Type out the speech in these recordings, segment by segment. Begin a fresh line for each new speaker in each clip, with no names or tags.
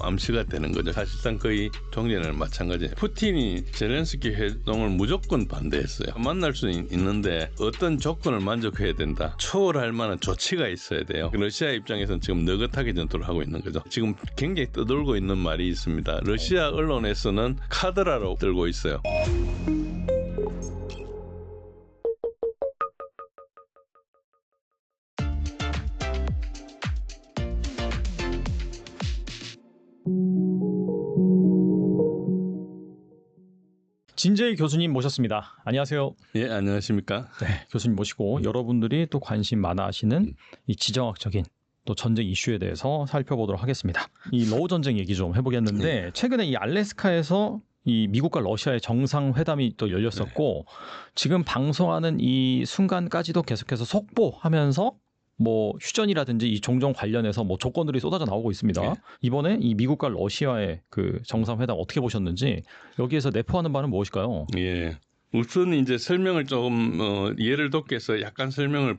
암시가 되는 거죠. 사실상 거의 종전이랑 마찬가지예요. 푸틴이 젤렌스키 회동을 무조건 반대했어요. 만날 수는 있는데 어떤 조건을 만족해야 된다. 초월할 만한 조치가 있어야 돼요. 러시아 입장에서는 지금 느긋하게 전투를 하고 있는 거죠. 지금 굉장히 떠돌고 있는 말이 있습니다. 러시아 언론에서는 카드라로 들고 있어요.
진재희 교수님 모셨습니다. 안녕하세요.
예, 안녕하십니까?
네, 교수님 모시고 여러분들이 또 관심 많아 하시는 이 지정학적인 또 전쟁 이슈에 대해서 살펴보도록 하겠습니다. 이 러우 전쟁 얘기 좀 해보겠는데 최근에 이 알래스카에서 이 미국과 러시아의 정상회담이 또 열렸었고 지금 방송하는 이 순간까지도 계속해서 속보하면서 뭐 휴전이라든지 이 종전 관련해서 뭐 조건들이 쏟아져 나오고 있습니다.
네.
이번에 이 미국과 러시아의 그 정상회담 어떻게 보셨는지 여기에서 내포하는 바는 무엇일까요?
예. 우선 이제 설명을 조금 예를 돕겠어 약간 설명을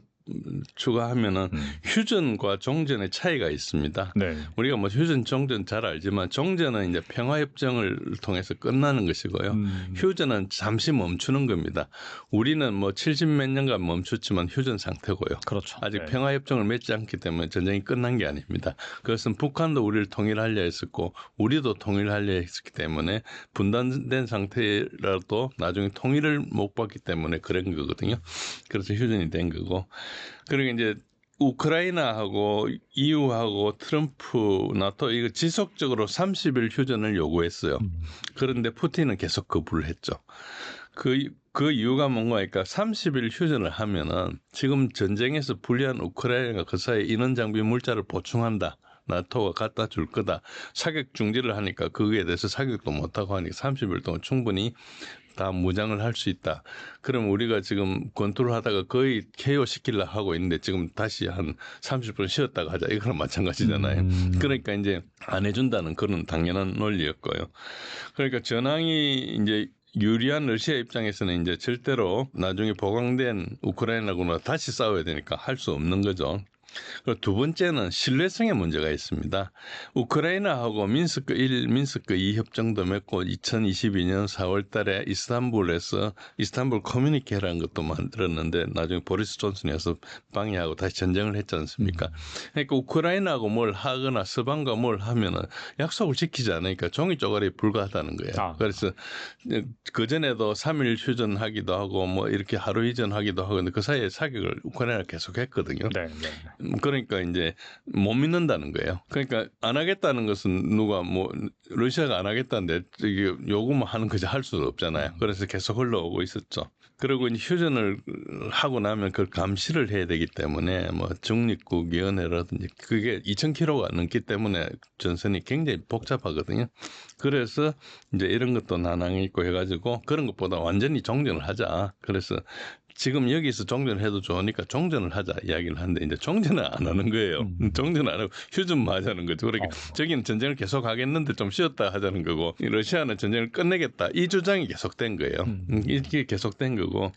추가하면은 휴전과 종전의 차이가 있습니다.
네.
우리가 뭐 휴전, 종전 잘 알지만 종전은 이제 평화협정을 통해서 끝나는 것이고요. 휴전은 잠시 멈추는 겁니다. 우리는 뭐 70몇 년간 멈췄지만 휴전 상태고요.
그렇죠.
아직
네.
평화협정을 맺지 않기 때문에 전쟁이 끝난 게 아닙니다. 그것은 북한도 우리를 통일하려 했었고 우리도 통일하려 했기 때문에 분단된 상태라도 나중에 통일을 못 받기 때문에 그런 거거든요. 그래서 휴전이 된 거고. 그리고 이제 우크라이나하고 EU하고 트럼프, 나토 이거 지속적으로 30일 휴전을 요구했어요. 그런데 푸틴은 계속 거부를 했죠. 그 이유가 뭔가 하니까 30일 휴전을 하면은 지금 전쟁에서 불리한 우크라이나가 그 사이에 인원 장비 물자를 보충한다. 나토가 갖다 줄 거다. 사격 중지를 하니까 거기에 대해서 사격도 못하고 하니까 30일 동안 충분히 다 무장을 할 수 있다. 그럼 우리가 지금 권투를 하다가 거의 KO 시키려고 하고 있는데 지금 다시 한 30분 쉬었다가 하자. 이거랑 마찬가지잖아요. 그러니까 이제 안 해준다는 그런 당연한 논리였고요. 그러니까 전황이 이제 유리한 러시아 입장에서는 이제 절대로 나중에 보강된 우크라이나군과 다시 싸워야 되니까 할 수 없는 거죠. 그리고 두 번째는 신뢰성의 문제가 있습니다. 우크라이나하고 민스크 1, 민스크 2 협정도 맺고 2022년 4월 달에 이스탄불에서 이스탄불 커뮤니케라는 것도 만들었는데 나중에 보리스 존슨이어서 방해하고 다시 전쟁을 했지 않습니까? 그러니까 우크라이나하고 뭘 하거나 서방과 뭘 하면은 약속을 지키지 않으니까 종이 쪼가리에 불과하다는 거예요. 그래서 그전에도 3일 휴전하기도 하고 뭐 이렇게 하루 휴전하기도 하고 근데 그 사이에 사격을 우크라이나가 계속 했거든요.
네.
그러니까 이제 못 믿는다는 거예요. 그러니까 안 하겠다는 것은 누가 뭐 러시아가 안 하겠다는데 이게 요구만 하는 거지 할 수도 없잖아요. 그래서 계속 흘러오고 있었죠. 그리고 이제 휴전을 하고 나면 그걸 감시를 해야 되기 때문에 뭐 중립국위원회라든지 그게 2,000km가 넘기 때문에 전선이 굉장히 복잡하거든요. 그래서 이제 이런 것도 난항이 있고 해가지고 그런 것보다 완전히 종전을 하자. 그래서 지금 여기서 종전을 해도 좋으니까 종전을 하자 이야기를 하는데 이제 종전을 안 하는 거예요. 종전을 안 하고 휴전만 하자는 거죠. 그러니까 저기는 전쟁을 계속 하겠는데 좀 쉬었다 하자는 거고 러시아는 전쟁을 끝내겠다. 이 주장이 계속된 거예요. 이게 계속된 거고.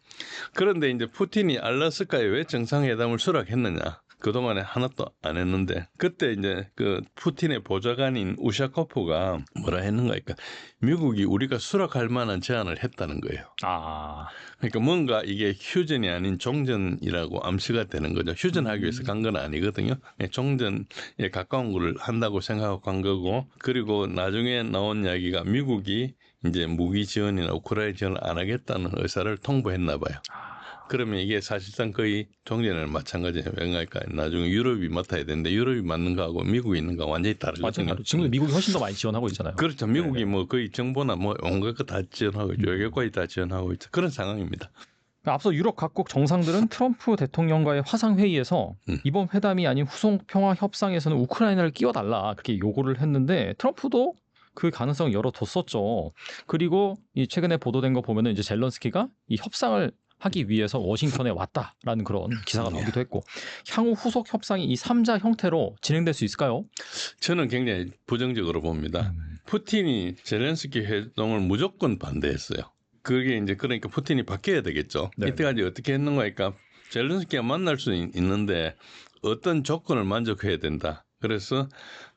그런데 이제 푸틴이 알래스카에 왜 정상회담을 수락했느냐. 그동안에 하나도 안 했는데 그때 이제 그 푸틴의 보좌관인 우샤코프가 뭐라 했는가 하니까 미국이 우리가 수락할 만한 제안을 했다는 거예요. 그러니까 뭔가 이게 휴전이 아닌 종전이라고 암시가 되는 거죠. 휴전하기 위해서 간 건 아니거든요. 종전에 가까운 걸 한다고 생각하고 간 거고 그리고 나중에 나온 이야기가 미국이 이제 무기 지원이나 우크라이나 지원을 안 하겠다는 의사를 통보했나 봐요. 그러면 이게 사실상 거의 종전이랑 마찬가지예요. 왜냐니까 나중에 유럽이 맡아야 되는데 유럽이 맡는 거하고 미국이 있는 거 완전히 다르거든요.
맞아요. 지금 미국이 훨씬 더 많이 지원하고 있잖아요.
그렇죠. 미국이
네네.
뭐 거의 정보나 뭐 온갖 거 다 지원하고 있죠. 외교까지 다 지원하고 있죠. 그런 상황입니다.
앞서 유럽 각국 정상들은 트럼프 대통령과의 화상회의에서 이번 회담이 아닌 후속 평화 협상에서는 우크라이나를 끼워달라 그렇게 요구를 했는데 트럼프도 그 가능성 열어뒀었죠. 그리고 이 최근에 보도된 거 보면은 이제 젤런스키가 이 협상을 하기 위해서 워싱턴에 왔다라는 그런 기사가 나오기도 했고 향후 후속 협상이 이 3자 형태로 진행될 수 있을까요?
저는 굉장히 부정적으로 봅니다. 푸틴이 젤렌스키 회동을 무조건 반대했어요. 그게 이제 그러니까 푸틴이 바뀌어야 되겠죠.
네.
이때까지 어떻게 했는가 하니까 젤렌스키가 만날 수 있는데 어떤 조건을 만족해야 된다. 그래서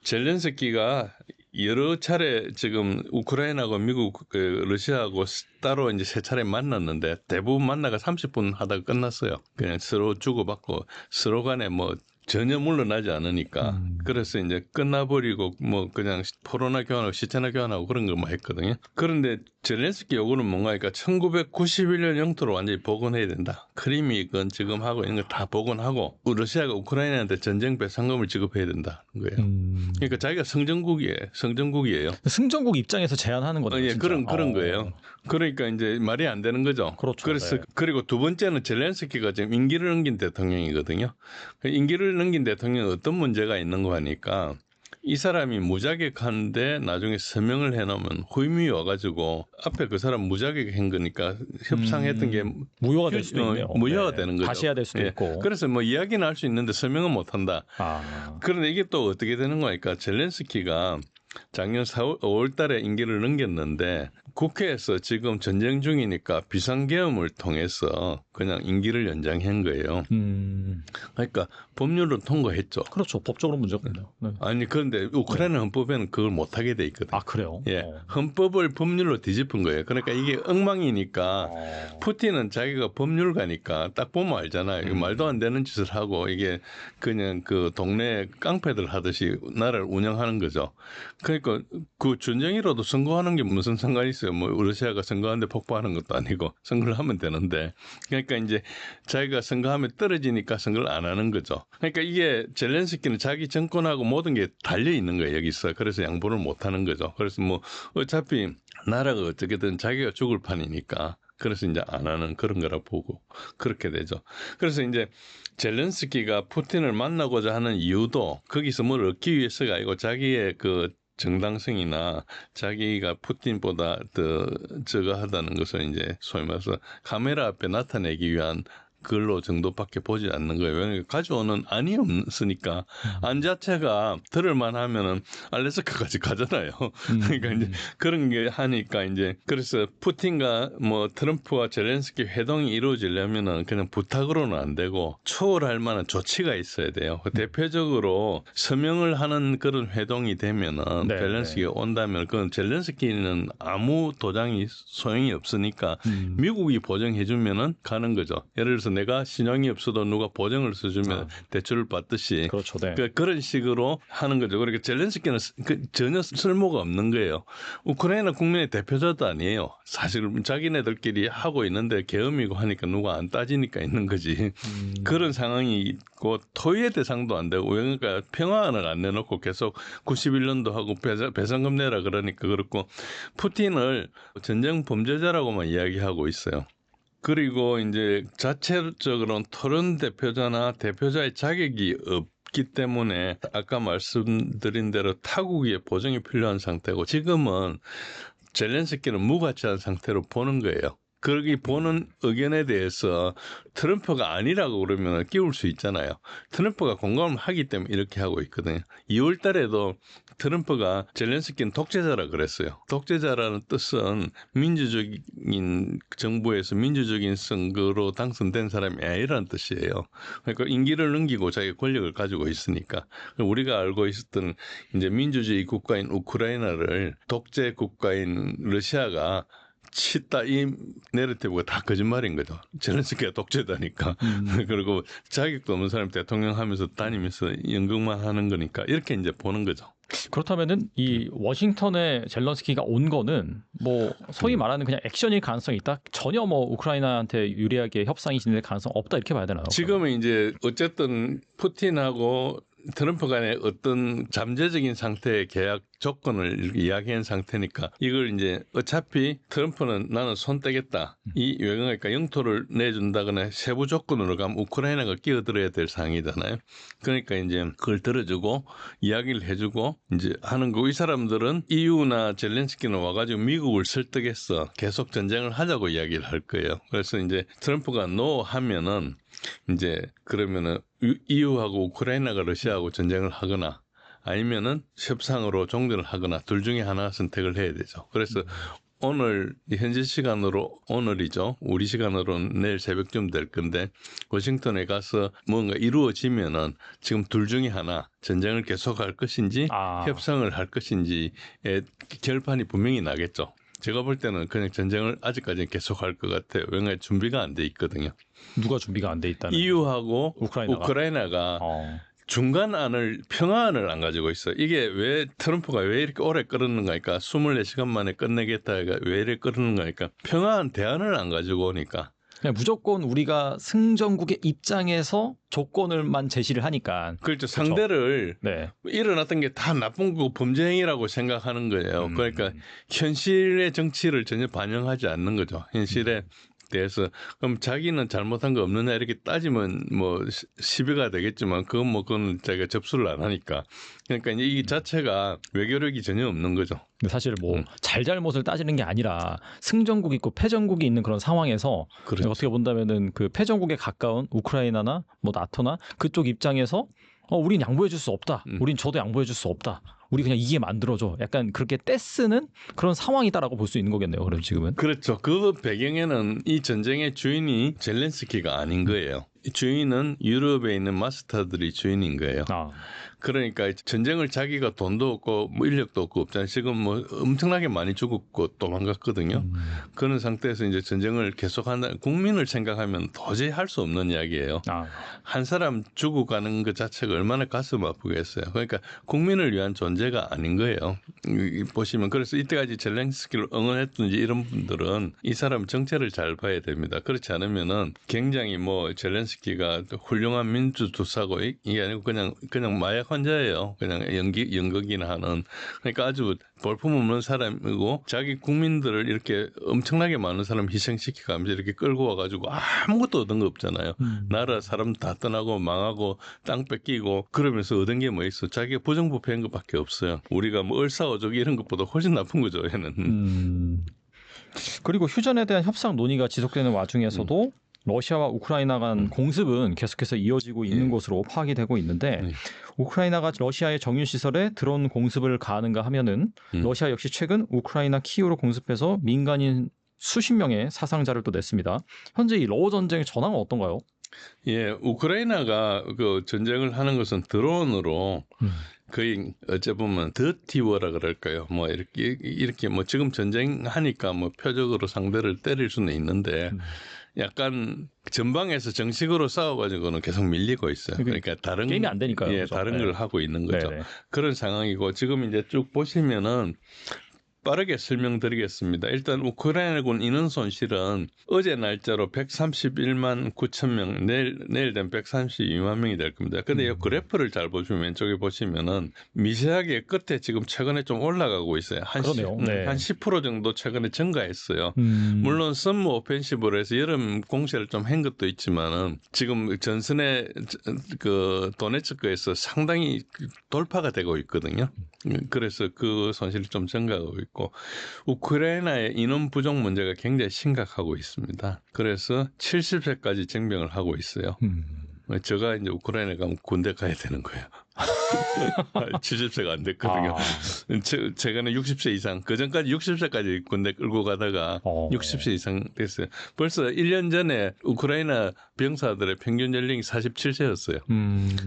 젤렌스키가 여러 차례 지금 우크라이나하고 미국, 러시아하고 따로 이제 세 차례 만났는데 대부분 만나가 30분 하다가 끝났어요. 그냥 서로 주고받고 서로 간에 뭐 전혀 물러나지 않으니까. 그래서 이제 끝나버리고 뭐 그냥 포로나 교환하고 시체나 교환하고 그런 것만 했거든요. 그런데 젤렌스키 요구는 뭔가 하니까 1991년 영토를 완전히 복원해야 된다. 크림이건 지금 하고 이런 거 다 복원하고 러시아가 우크라이나한테 전쟁 배상금을 지급해야 된다는 거예요. 그러니까 자기가 성전국이에요.
승전국 입장에서 제안하는 거네요.
예,
진짜.
그런 거예요. 그러니까 이제 말이 안 되는 거죠.
그렇죠.
그래서
네.
그리고 두 번째는 젤렌스키가 지금 임기를 넘긴 대통령이거든요. 임기를 넘긴 대통령은 어떤 문제가 있는 거 하니까 이 사람이 무자격한데 나중에 서명을 해놓으면 후임이 와가지고 앞에 그 사람 무자격한 거니까 협상했던 게
무효가 될 수도 있네요.
무효가
네.
되는 거죠.
다시 해야 될 수도
예.
있고.
그래서 뭐 이야기는 할 수 있는데 서명은 못한다.
아.
그런데 이게 또 어떻게 되는 거니까 젤렌스키가 작년 5월 달에 임기를 넘겼는데 국회에서 지금 전쟁 중이니까 비상계엄을 통해서 그냥 임기를 연장한 거예요. 그러니까 법률로 통과했죠.
그렇죠. 법적으로 문제가 없네요. 네.
아니 그런데 우크라이나 헌법에는 그걸 못하게 돼 있거든요.
아 그래요?
예, 헌법을 법률로 뒤집은 거예요. 그러니까 이게 엉망이니까 푸틴은 자기가 법률가니까 딱 보면 알잖아요. 이거 말도 안 되는 짓을 하고 이게 그냥 그 동네 깡패들 하듯이 나라를 운영하는 거죠. 그러니까 그 전쟁이라도 선거하는 게 무슨 상관이 있어요. 뭐 러시아가 선거하는데 폭파하는 것도 아니고 선거를 하면 되는데 그러니까 이제 자기가 선거하면 떨어지니까 선거를 안 하는 거죠. 그러니까 이게 젤렌스키는 자기 정권하고 모든 게 달려 있는 거예요. 여기서. 그래서 양보를 못 하는 거죠. 그래서 뭐 어차피 나라가 어떻게든 자기가 죽을 판이니까 그래서 이제 안 하는 그런 거라 보고 그렇게 되죠. 그래서 이제 젤렌스키가 푸틴을 만나고자 하는 이유도 거기서 뭘 얻기 위해서가 아니고 자기의 그 정당성이나 자기가 푸틴보다 더 저거 하다는 것을 이제 소위 말해서 카메라 앞에 나타내기 위한 글로 정도밖에 보지 않는 거예요. 왜냐하면 가져오는 안이 없으니까 안 자체가 들을만 하면은 알래스카까지 가잖아요. 그러니까 이제 그런 게 하니까 이제 그래서 푸틴과 뭐 트럼프와 젤렌스키 회동이 이루어지려면은 그냥 부탁으로는 안 되고 초월할 만한 조치가 있어야 돼요. 대표적으로 서명을 하는 그런 회동이 되면은
네,
젤렌스키가 온다면 그건 젤렌스키는 아무 도장이 소용이 없으니까 미국이 보증해주면은 가는 거죠. 예를 들어서 내가 신용이 없어도 누가 보증을 써주면 대출을 받듯이
그렇죠. 네.
그런 식으로 하는 거죠. 그러니까 젤렌스키는 전혀 쓸모가 없는 거예요. 우크라이나 국민의 대표자도 아니에요. 사실 자기네들끼리 하고 있는데 계엄이고 하니까 누가 안 따지니까 있는 거지. 그런 상황이 있고 토의의 대상도 안 되고 그러니까 평화안을 안 내놓고 계속 91년도 하고 배상금 내라 그러니까 그렇고 푸틴을 전쟁 범죄자라고만 이야기하고 있어요. 그리고 이제 자체적으로는 토론 대표자나 대표자의 자격이 없기 때문에 아까 말씀드린 대로 타국의 보증이 필요한 상태고 지금은 젤렌스키는 무가치한 상태로 보는 거예요. 거기 보는 의견에 대해서 트럼프가 아니라고 그러면 끼울 수 있잖아요. 트럼프가 공감을 하기 때문에 이렇게 하고 있거든요. 2월 달에도 트럼프가 젤렌스키는 독재자라 그랬어요. 독재자라는 뜻은 민주적인 정부에서 민주적인 선거로 당선된 사람이 아니라는 뜻이에요. 그러니까 임기를 넘기고 자기 권력을 가지고 있으니까. 우리가 알고 있었던 이제 민주주의 국가인 우크라이나를 독재 국가인 러시아가 치다 이 내러티브가 다 거짓말인 거죠. 젤렌스키가 독재다니까. 그리고 자격도 없는 사람 대통령 하면서 다니면서 연극만 하는 거니까 이렇게 이제 보는 거죠.
그렇다면은 이 워싱턴에 젤런스키가 온 거는 뭐 소위 말하는 그냥 액션일 가능성이 있다. 전혀 뭐 우크라이나한테 유리하게 협상이 진행될 가능성 없다 이렇게 봐야 되나요?
지금은 이제 어쨌든 푸틴하고 트럼프 간의 어떤 잠재적인 상태의 계약 조건을 이야기한 상태니까 이걸 이제 어차피 트럼프는 나는 손 떼겠다. 이 외경이니까 영토를 내준다거나 세부 조건으로 가면 우크라이나가 끼어들어야 될 상황이잖아요. 그러니까 이제 그걸 들어주고 이야기를 해주고 이제 하는 거고 이 사람들은 EU나 젤렌스키는 와가지고 미국을 설득해서 계속 전쟁을 하자고 이야기를 할 거예요. 그래서 이제 트럼프가 노 하면은 이제 그러면은 EU하고 우크라이나가 러시아하고 전쟁을 하거나 아니면은 협상으로 종전을 하거나 둘 중에 하나 선택을 해야 되죠. 그래서 오늘 현지 시간으로 오늘이죠. 우리 시간으로는 내일 새벽쯤 될 건데 워싱턴에 가서 뭔가 이루어지면은 지금 둘 중에 하나 전쟁을 계속할 것인지 협상을 할 것인지의 결판이 분명히 나겠죠. 제가 볼 때는 그냥 전쟁을 아직까지는 계속할 것 같아요. 왜냐하면 준비가 안 돼 있거든요.
누가 준비가 안 돼 있다는?
EU하고 우크라이나가 중간안을 평화안을 안 가지고 있어요. 이게 왜 트럼프가 왜 이렇게 오래 끌었는가 하니까 24시간 만에 끝내겠다가 왜 이렇게 끌었는가 하니까 평화안 대안을 안 가지고 오니까
그냥 무조건 우리가 승전국의 입장에서 조건을만 제시를 하니까.
그렇죠. 상대를
네.
일어났던 게 다 나쁜 거고 범죄 행위라고 생각하는 거예요. 그러니까 현실의 정치를 전혀 반영하지 않는 거죠. 현실에 대해서 그럼 자기는 잘못한 거 없느냐 이렇게 따지면 뭐 시비가 되겠지만 그건 자기가 접수를 안 하니까 그러니까 이 자체가 외교력이 전혀 없는 거죠.
근데 사실 뭐 잘잘못을 따지는 게 아니라 승전국이 있고 패전국이 있는 그런 상황에서
그렇죠.
어떻게 본다면은 그 패전국에 가까운 우크라이나나 뭐 나토나 그쪽 입장에서 우린 양보해 줄 수 없다. 우린 저도 양보해 줄 수 없다. 우리 그냥 이게 만들어줘. 약간 그렇게 떼쓰는 그런 상황이다라고 볼 수 있는 거겠네요. 그럼 지금은.
그렇죠. 그 배경에는 이 전쟁의 주인이 젤렌스키가 아닌 거예요. 주인은 유럽에 있는 마스터들이 주인인 거예요. 그러니까 전쟁을 자기가 돈도 없고 뭐 인력도 없고 없잖아요. 지금 뭐 엄청나게 많이 죽었고 도망갔거든요. 그런 상태에서 이제 전쟁을 계속한다. 국민을 생각하면 도저히 할 수 없는 이야기예요. 한 사람 죽어가는 것 자체가 얼마나 가슴 아프겠어요. 그러니까 국민을 위한 존재가 아닌 거예요. 보시면 그래서 이때까지 젤렌스키를 응원했든지 이런 분들은 이 사람 정체를 잘 봐야 됩니다. 그렇지 않으면은 굉장히 뭐 젤렌스키가 훌륭한 민주투사고 이게 아니고 그냥 마약 환자예요. 그냥 연극이나 하는. 그러니까 아주 볼품없는 사람이고 자기 국민들을 이렇게 엄청나게 많은 사람 희생시키면서 이렇게 끌고 와가지고 아무것도 얻은 거 없잖아요. 나라 사람 다 떠나고 망하고 땅 뺏기고 그러면서 얻은 게 뭐 있어. 자기가 부정부패한 것밖에 없어요. 우리가 뭐 을사오적 이런 것보다 훨씬 나쁜 거죠. 얘는.
그리고 휴전에 대한 협상 논의가 지속되는 와중에서도 러시아와 우크라이나 간 공습은 계속해서 이어지고 있는 것으로 파악이 되고 있는데 우크라이나가 러시아의 정유시설에 드론 공습을 가하는가 하면은 러시아 역시 최근 우크라이나 키이우로 공습해서 민간인 수십 명의 사상자를 또 냈습니다. 현재 이 러우 전쟁의 전황은 어떤가요?
예, 우크라이나가 그 전쟁을 하는 것은 드론으로 거의 어째 보면 더티워라 그럴까요? 뭐 이렇게 뭐 지금 전쟁하니까 뭐 표적으로 상대를 때릴 수는 있는데 약간 전방에서 정식으로 싸워가지고는 계속 밀리고 있어요. 그러니까 다른
게임이 안 되니까요.
예,
그렇죠?
다른 걸 하고 있는 거죠.
네네.
그런 상황이고 지금 이제 쭉 보시면은. 빠르게 설명드리겠습니다. 일단 우크라이나군 인원 손실은 어제 날짜로 131만 9천 명, 내일 되면 132만 명이 될 겁니다. 근데 이 그래프를 잘 보시면 왼쪽에 보시면은 미세하게 끝에 지금 최근에 좀 올라가고 있어요. 한 10% 정도 최근에 증가했어요. 물론 썸머 오펜시브로 해서 여름 공세를 좀 한 것도 있지만은 지금 전선의 그 도네츠크에서 상당히 돌파가 되고 있거든요. 그래서 그 손실이 좀 증가하고 있고 우크라이나의 인원 부족 문제가 굉장히 심각하고 있습니다. 그래서 70세까지 징병을 하고 있어요. 제가 이제 우크라이나 가면 군대 가야 되는 거예요. 70세가 안 됐거든요. 최근에 60세 이상, 그 전까지 60세까지 군대 끌고 가다가 60세 이상 됐어요. 벌써 1년 전에 우크라이나 병사들의 평균 연령이 47세였어요.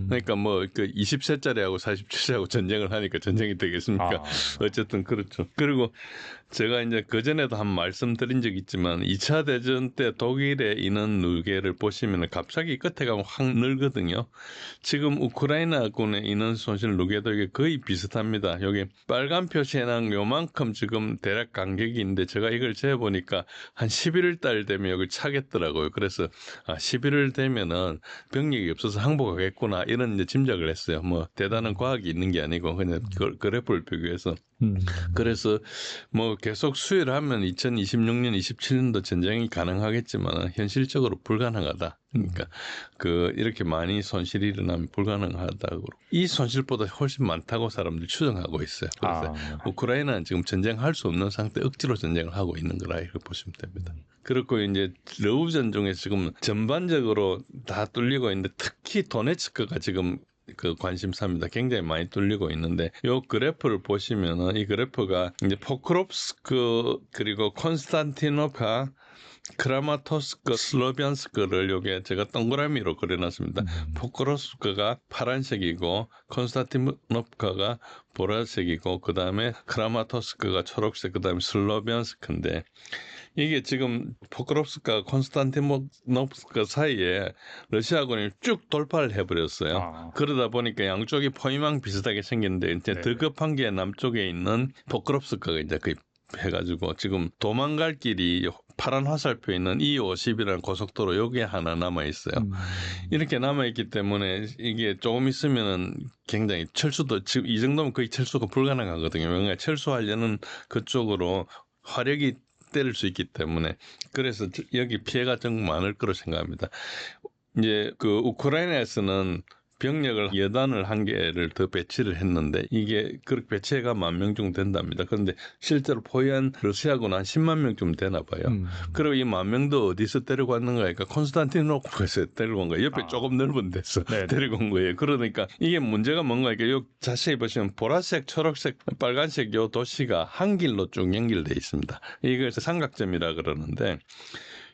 그러니까 뭐 그 20세짜리하고 47세하고 전쟁을 하니까 전쟁이 되겠습니까? 어쨌든 그렇죠. 그리고 제가 이제 그 전에도 한 말씀드린 적이 있지만 2차 대전 때 독일의 인원 누계를 보시면 갑자기 끝에 가면 확 늘거든요. 지금 우크라이나군의 인원 손실 누계도 이게 거의 비슷합니다. 여기 빨간 표시에는 요만큼 지금 대략 간격이 있는데 제가 이걸 재보니까 한 11월 달 되면 여기 차겠더라고요. 그래서 11월 되면은 병력이 없어서 항복하겠구나 이런 이제 짐작을 했어요. 뭐 대단한 과학이 있는 게 아니고 그냥 그래프를 비교해서. 그래서 뭐 계속 수혜를 하면 2026년, 27년도 전쟁이 가능하겠지만 현실적으로 불가능하다. 그러니까 이렇게 많이 손실이 일어나면 불가능하다고. 이 손실보다 훨씬 많다고 사람들이 추정하고 있어요. 그래서 우크라이나는 지금 전쟁할 수 없는 상태, 억지로 전쟁을 하고 있는 거라 이렇게 보시면 됩니다. 그렇고 이제 러우 전중에 지금 전반적으로 다 뚫리고 있는데 특히 도네츠크가 지금 그 관심사입니다. 굉장히 많이 뚫리고 있는데 요 그래프를 보시면은 이 그래프가 이제 포크롭스크 그리고 콘스탄티노카 크라마토스크, 슬로비안스크를 요게 제가 동그라미로 그려놨습니다. 포크롭스크가 파란색이고 콘스탄티노프카가 보라색이고 그 다음에 크라마토스크가 초록색, 그 다음에 슬로비안스크인데 이게 지금 포크롭스크와 콘스탄티노프카 사이에 러시아군이 쭉 돌파를 해버렸어요. 그러다 보니까 양쪽이 포위망 비슷하게 생겼는데 이제 더 급한 게 남쪽에 있는 포크롭스크가 이제 거의 해가지고 지금 도망갈 길이 파란 화살표 있는 E50이라는 고속도로 여기에 하나 남아 있어요. 이렇게 남아 있기 때문에 이게 조금 있으면은 굉장히 철수도 지금 이 정도면 거의 철수가 불가능하거든요. 왜냐하면 철수하려는 그쪽으로 화력이 때릴 수 있기 때문에 그래서 여기 피해가 좀 많을 거로 생각합니다. 이제 그 우크라이나에서는 병력을 여단을 한 개를 더 배치를 했는데 이게 그렇게 배치가 10,000명 정도 된답니다. 그런데 실제로 포위한 러시아군은 한 10만 명쯤 되나 봐요. 그리고 이 10,000명도 어디서 데리고 왔는가 하니까 콘스탄티노프에서 데리고 온 거예요. 옆에 조금 넓은 데서 데리고 온 거예요. 그러니까 이게 문제가 뭔가 이게 자세히 보시면 보라색, 초록색, 빨간색 요 도시가 한 길로 쭉 연결돼 있습니다. 이것을 삼각점이라 그러는데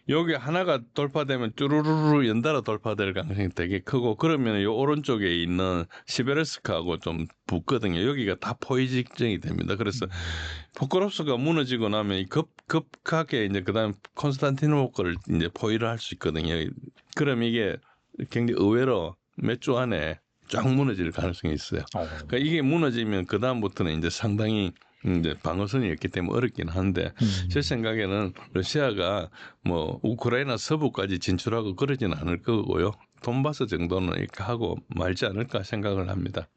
여기 하나가 돌파되면 쭈루루루 연달아 돌파될 가능성이 되게 크고 그러면 이 오른쪽에 있는 시베르스크하고 좀 붙거든요. 여기가 다 포위 직전이 됩니다. 그래서 포크롭스크가 무너지고 나면 급하게 이제 그다음 콘스탄티노프를 이제 포위를 할 수 있거든요. 그럼 이게 굉장히 의외로 몇 주 안에 쫙 무너질 가능성이 있어요. 그러니까 이게 무너지면 그 다음부터는 이제 상당히 이제 방어선이 있기 때문에 어렵긴 한데 제 생각에는 러시아가 뭐 우크라이나 서부까지 진출하고 그러진 않을 거고요. 돈바스 정도는 이렇게 하고 말지 않을까 생각을 합니다.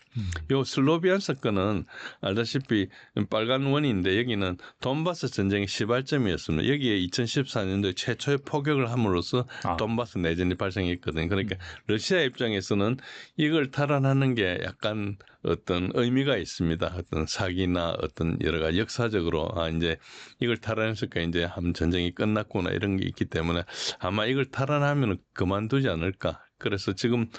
요 슬로비안스크는 알다시피 빨간 원인데 여기는 돈바스 전쟁의 시발점이었습니다. 여기에 2014년도에 최초의 포격을 함으로써 돈바스 내전이 발생했거든요. 그러니까 러시아 입장에서는 이걸 탈환하는 게 약간 어떤 의미가 있습니다. 어떤 사기나 어떤 여러 가지 역사적으로 이제 이걸 탈환했으니까 이제 한 전쟁이 끝났구나 이런 게 있기 때문에 아마 이걸 탈환하면 그만두지 않을까. 그래서 지금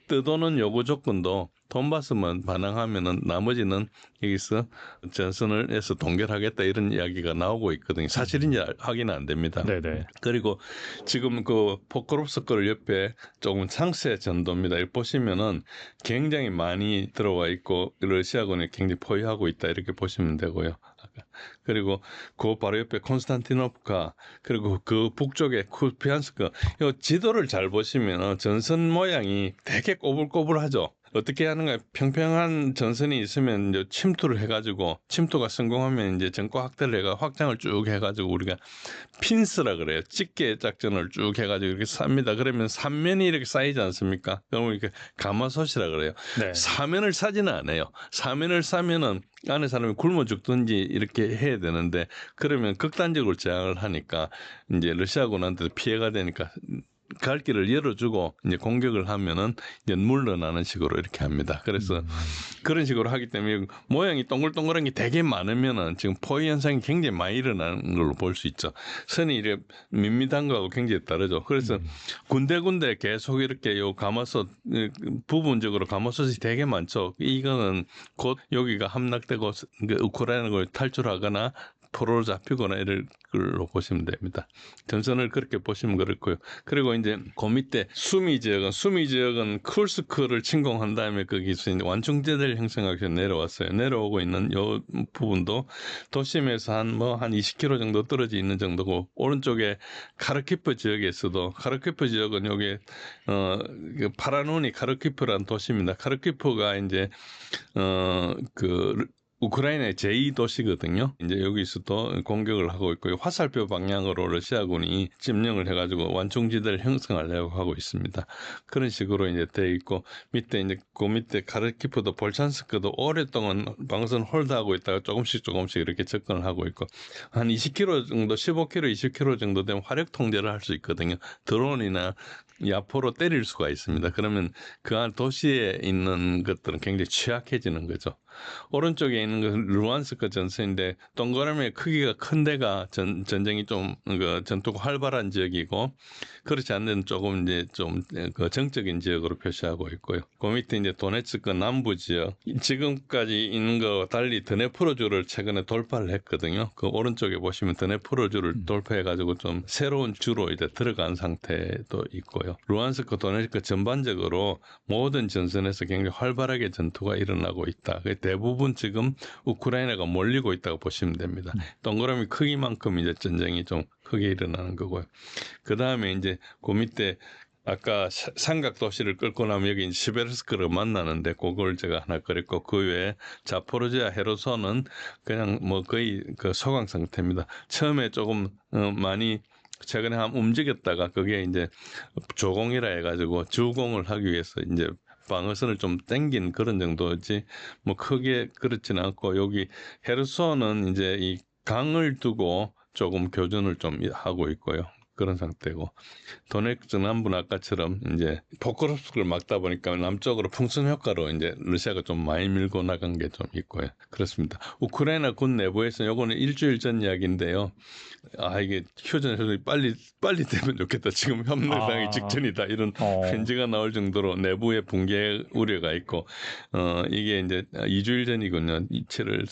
떠도는 요구 조건도 돈바스만 반항하면은 나머지는 여기서 전선을 해서 동결하겠다 이런 이야기가 나오고 있거든요. 사실인지 확인은 안 됩니다.
네네.
그리고 지금 그 포크롭스크를 옆에 조금 상세 전도입니다. 여기 보시면은 굉장히 많이 들어와 있고 러시아군이 굉장히 포위하고 있다 이렇게 보시면 되고요. 그리고 그 바로 옆에 콘스탄티노프카 그리고 그 북쪽에 쿠피안스크 이 지도를 잘 보시면 전선 모양이 되게 꼬불꼬불하죠. 어떻게 하는가 평평한 전선이 있으면 이제 침투를 해가지고 침투가 성공하면 이제 전과 확대를 해가 확장을 쭉 해가지고 우리가 핀스라 그래요. 집게 작전을 쭉 해가지고 이렇게 쌉니다. 그러면 삼면이 이렇게 쌓이지 않습니까? 그러면 이렇게 가마솥이라 그래요.
네.
사면을 싸지는 않아요. 사면을 싸면은 안에 사람이 굶어 죽든지 이렇게 해야 되는데 그러면 극단적으로 제한을 하니까 이제 러시아군한테도 피해가 되니까 갈 길을 열어주고 이제 공격을 하면은 이제 물러나는 식으로 이렇게 합니다. 그래서 그런 식으로 하기 때문에 모양이 동글동글한 게 되게 많으면은 지금 포위 현상이 굉장히 많이 일어나는 걸로 볼 수 있죠. 선이 이렇게 밋밋한 거하고 굉장히 다르죠. 그래서 군데군데 계속 이렇게 요 가마솥 부분적으로 가마솥이 되게 많죠. 이거는 곧 여기가 함락되고 우크라이나를 탈출하거나 포로로 잡히거나 이럴 걸로 보시면 됩니다. 전선을 그렇게 보시면 그렇고요. 그리고 이제 그 밑에 수미 지역은 쿠르스크를 침공한 다음에 거기서 이제 완충지대를 형성하기 위해서 내려왔어요. 내려오고 있는 요 부분도 도심에서 한 20km 정도 떨어져 있는 정도고 오른쪽에 카르키프 지역에서도 카르키프 지역은 여기 그 파라논이 카르키프라는 도시입니다. 카르키프가 이제 우크라이나의 제2도시거든요. 이제 여기서도 공격을 하고 있고 화살표 방향으로 러시아군이 점령을 해가지고 완충지대를 형성하려고 하고 있습니다. 그런 식으로 이제 돼 있고 밑에 이제 그 밑에 카르키프도 볼찬스크도 오랫동안 방선 홀드하고 있다가 조금씩 이렇게 접근을 하고 있고 한 20km 정도, 15km, 20km 정도 되면 화력 통제를 할 수 있거든요. 드론이나 야포로 때릴 수가 있습니다. 그러면 그 안 도시에 있는 것들은 굉장히 취약해지는 거죠. 오른쪽에 있는 것은 루안스크 전선인데 동그라미의 크기가 큰 데가 전쟁이 좀 그 전투가 활발한 지역이고 그렇지 않은 데는 조금 이제 좀 그 정적인 지역으로 표시하고 있고요. 그 밑에 이제 도네츠크 남부 지역 지금까지 있는 거와 달리 드네프로주를 최근에 돌파를 했거든요. 그 오른쪽에 보시면 드네프로주를 돌파해가지고 좀 새로운 주로 이제 들어간 상태도 있고요. 루안스크 도네츠크 전반적으로 모든 전선에서 굉장히 활발하게 전투가 일어나고 있다. 대부분 지금 우크라이나가 몰리고 있다고 보시면 됩니다. 동그라미 크기만큼 이제 전쟁이 좀 크게 일어나는 거고요. 그 다음에 이제 그 밑에 아까 삼각 도시를 끌고 나면 여기 시베르스크를 만나는데 그걸 제가 하나 그렸고 그 외에 자포로지아 헤르손은 그냥 뭐 거의 그 소강 상태입니다. 처음에 조금 많이 최근에 한번 움직였다가 그게 이제 조공이라 해가지고 주공을 하기 위해서 이제 방어선을 좀 땡긴 그런 정도지 뭐 크게 그렇지는 않고 여기 헤르손은 이제 이 강을 두고 조금 교전을 좀 하고 있고요. 그런 상태고 도네츠 남부는 아까처럼 이제 포크로프스크를 막다 보니까 남쪽으로 풍선 효과로 이제 러시아가 좀 많이 밀고 나간 게 좀 있고요. 그렇습니다. 우크라이나 군 내부에서는 요거는 일주일 전 이야기인데요. 아 이게 휴전이 빨리 되면 좋겠다. 지금 협력당이 직전이다. 이런 편지가 나올 정도로 내부의 붕괴 우려가 있고 이게 이제 2주일 전이군요. 7월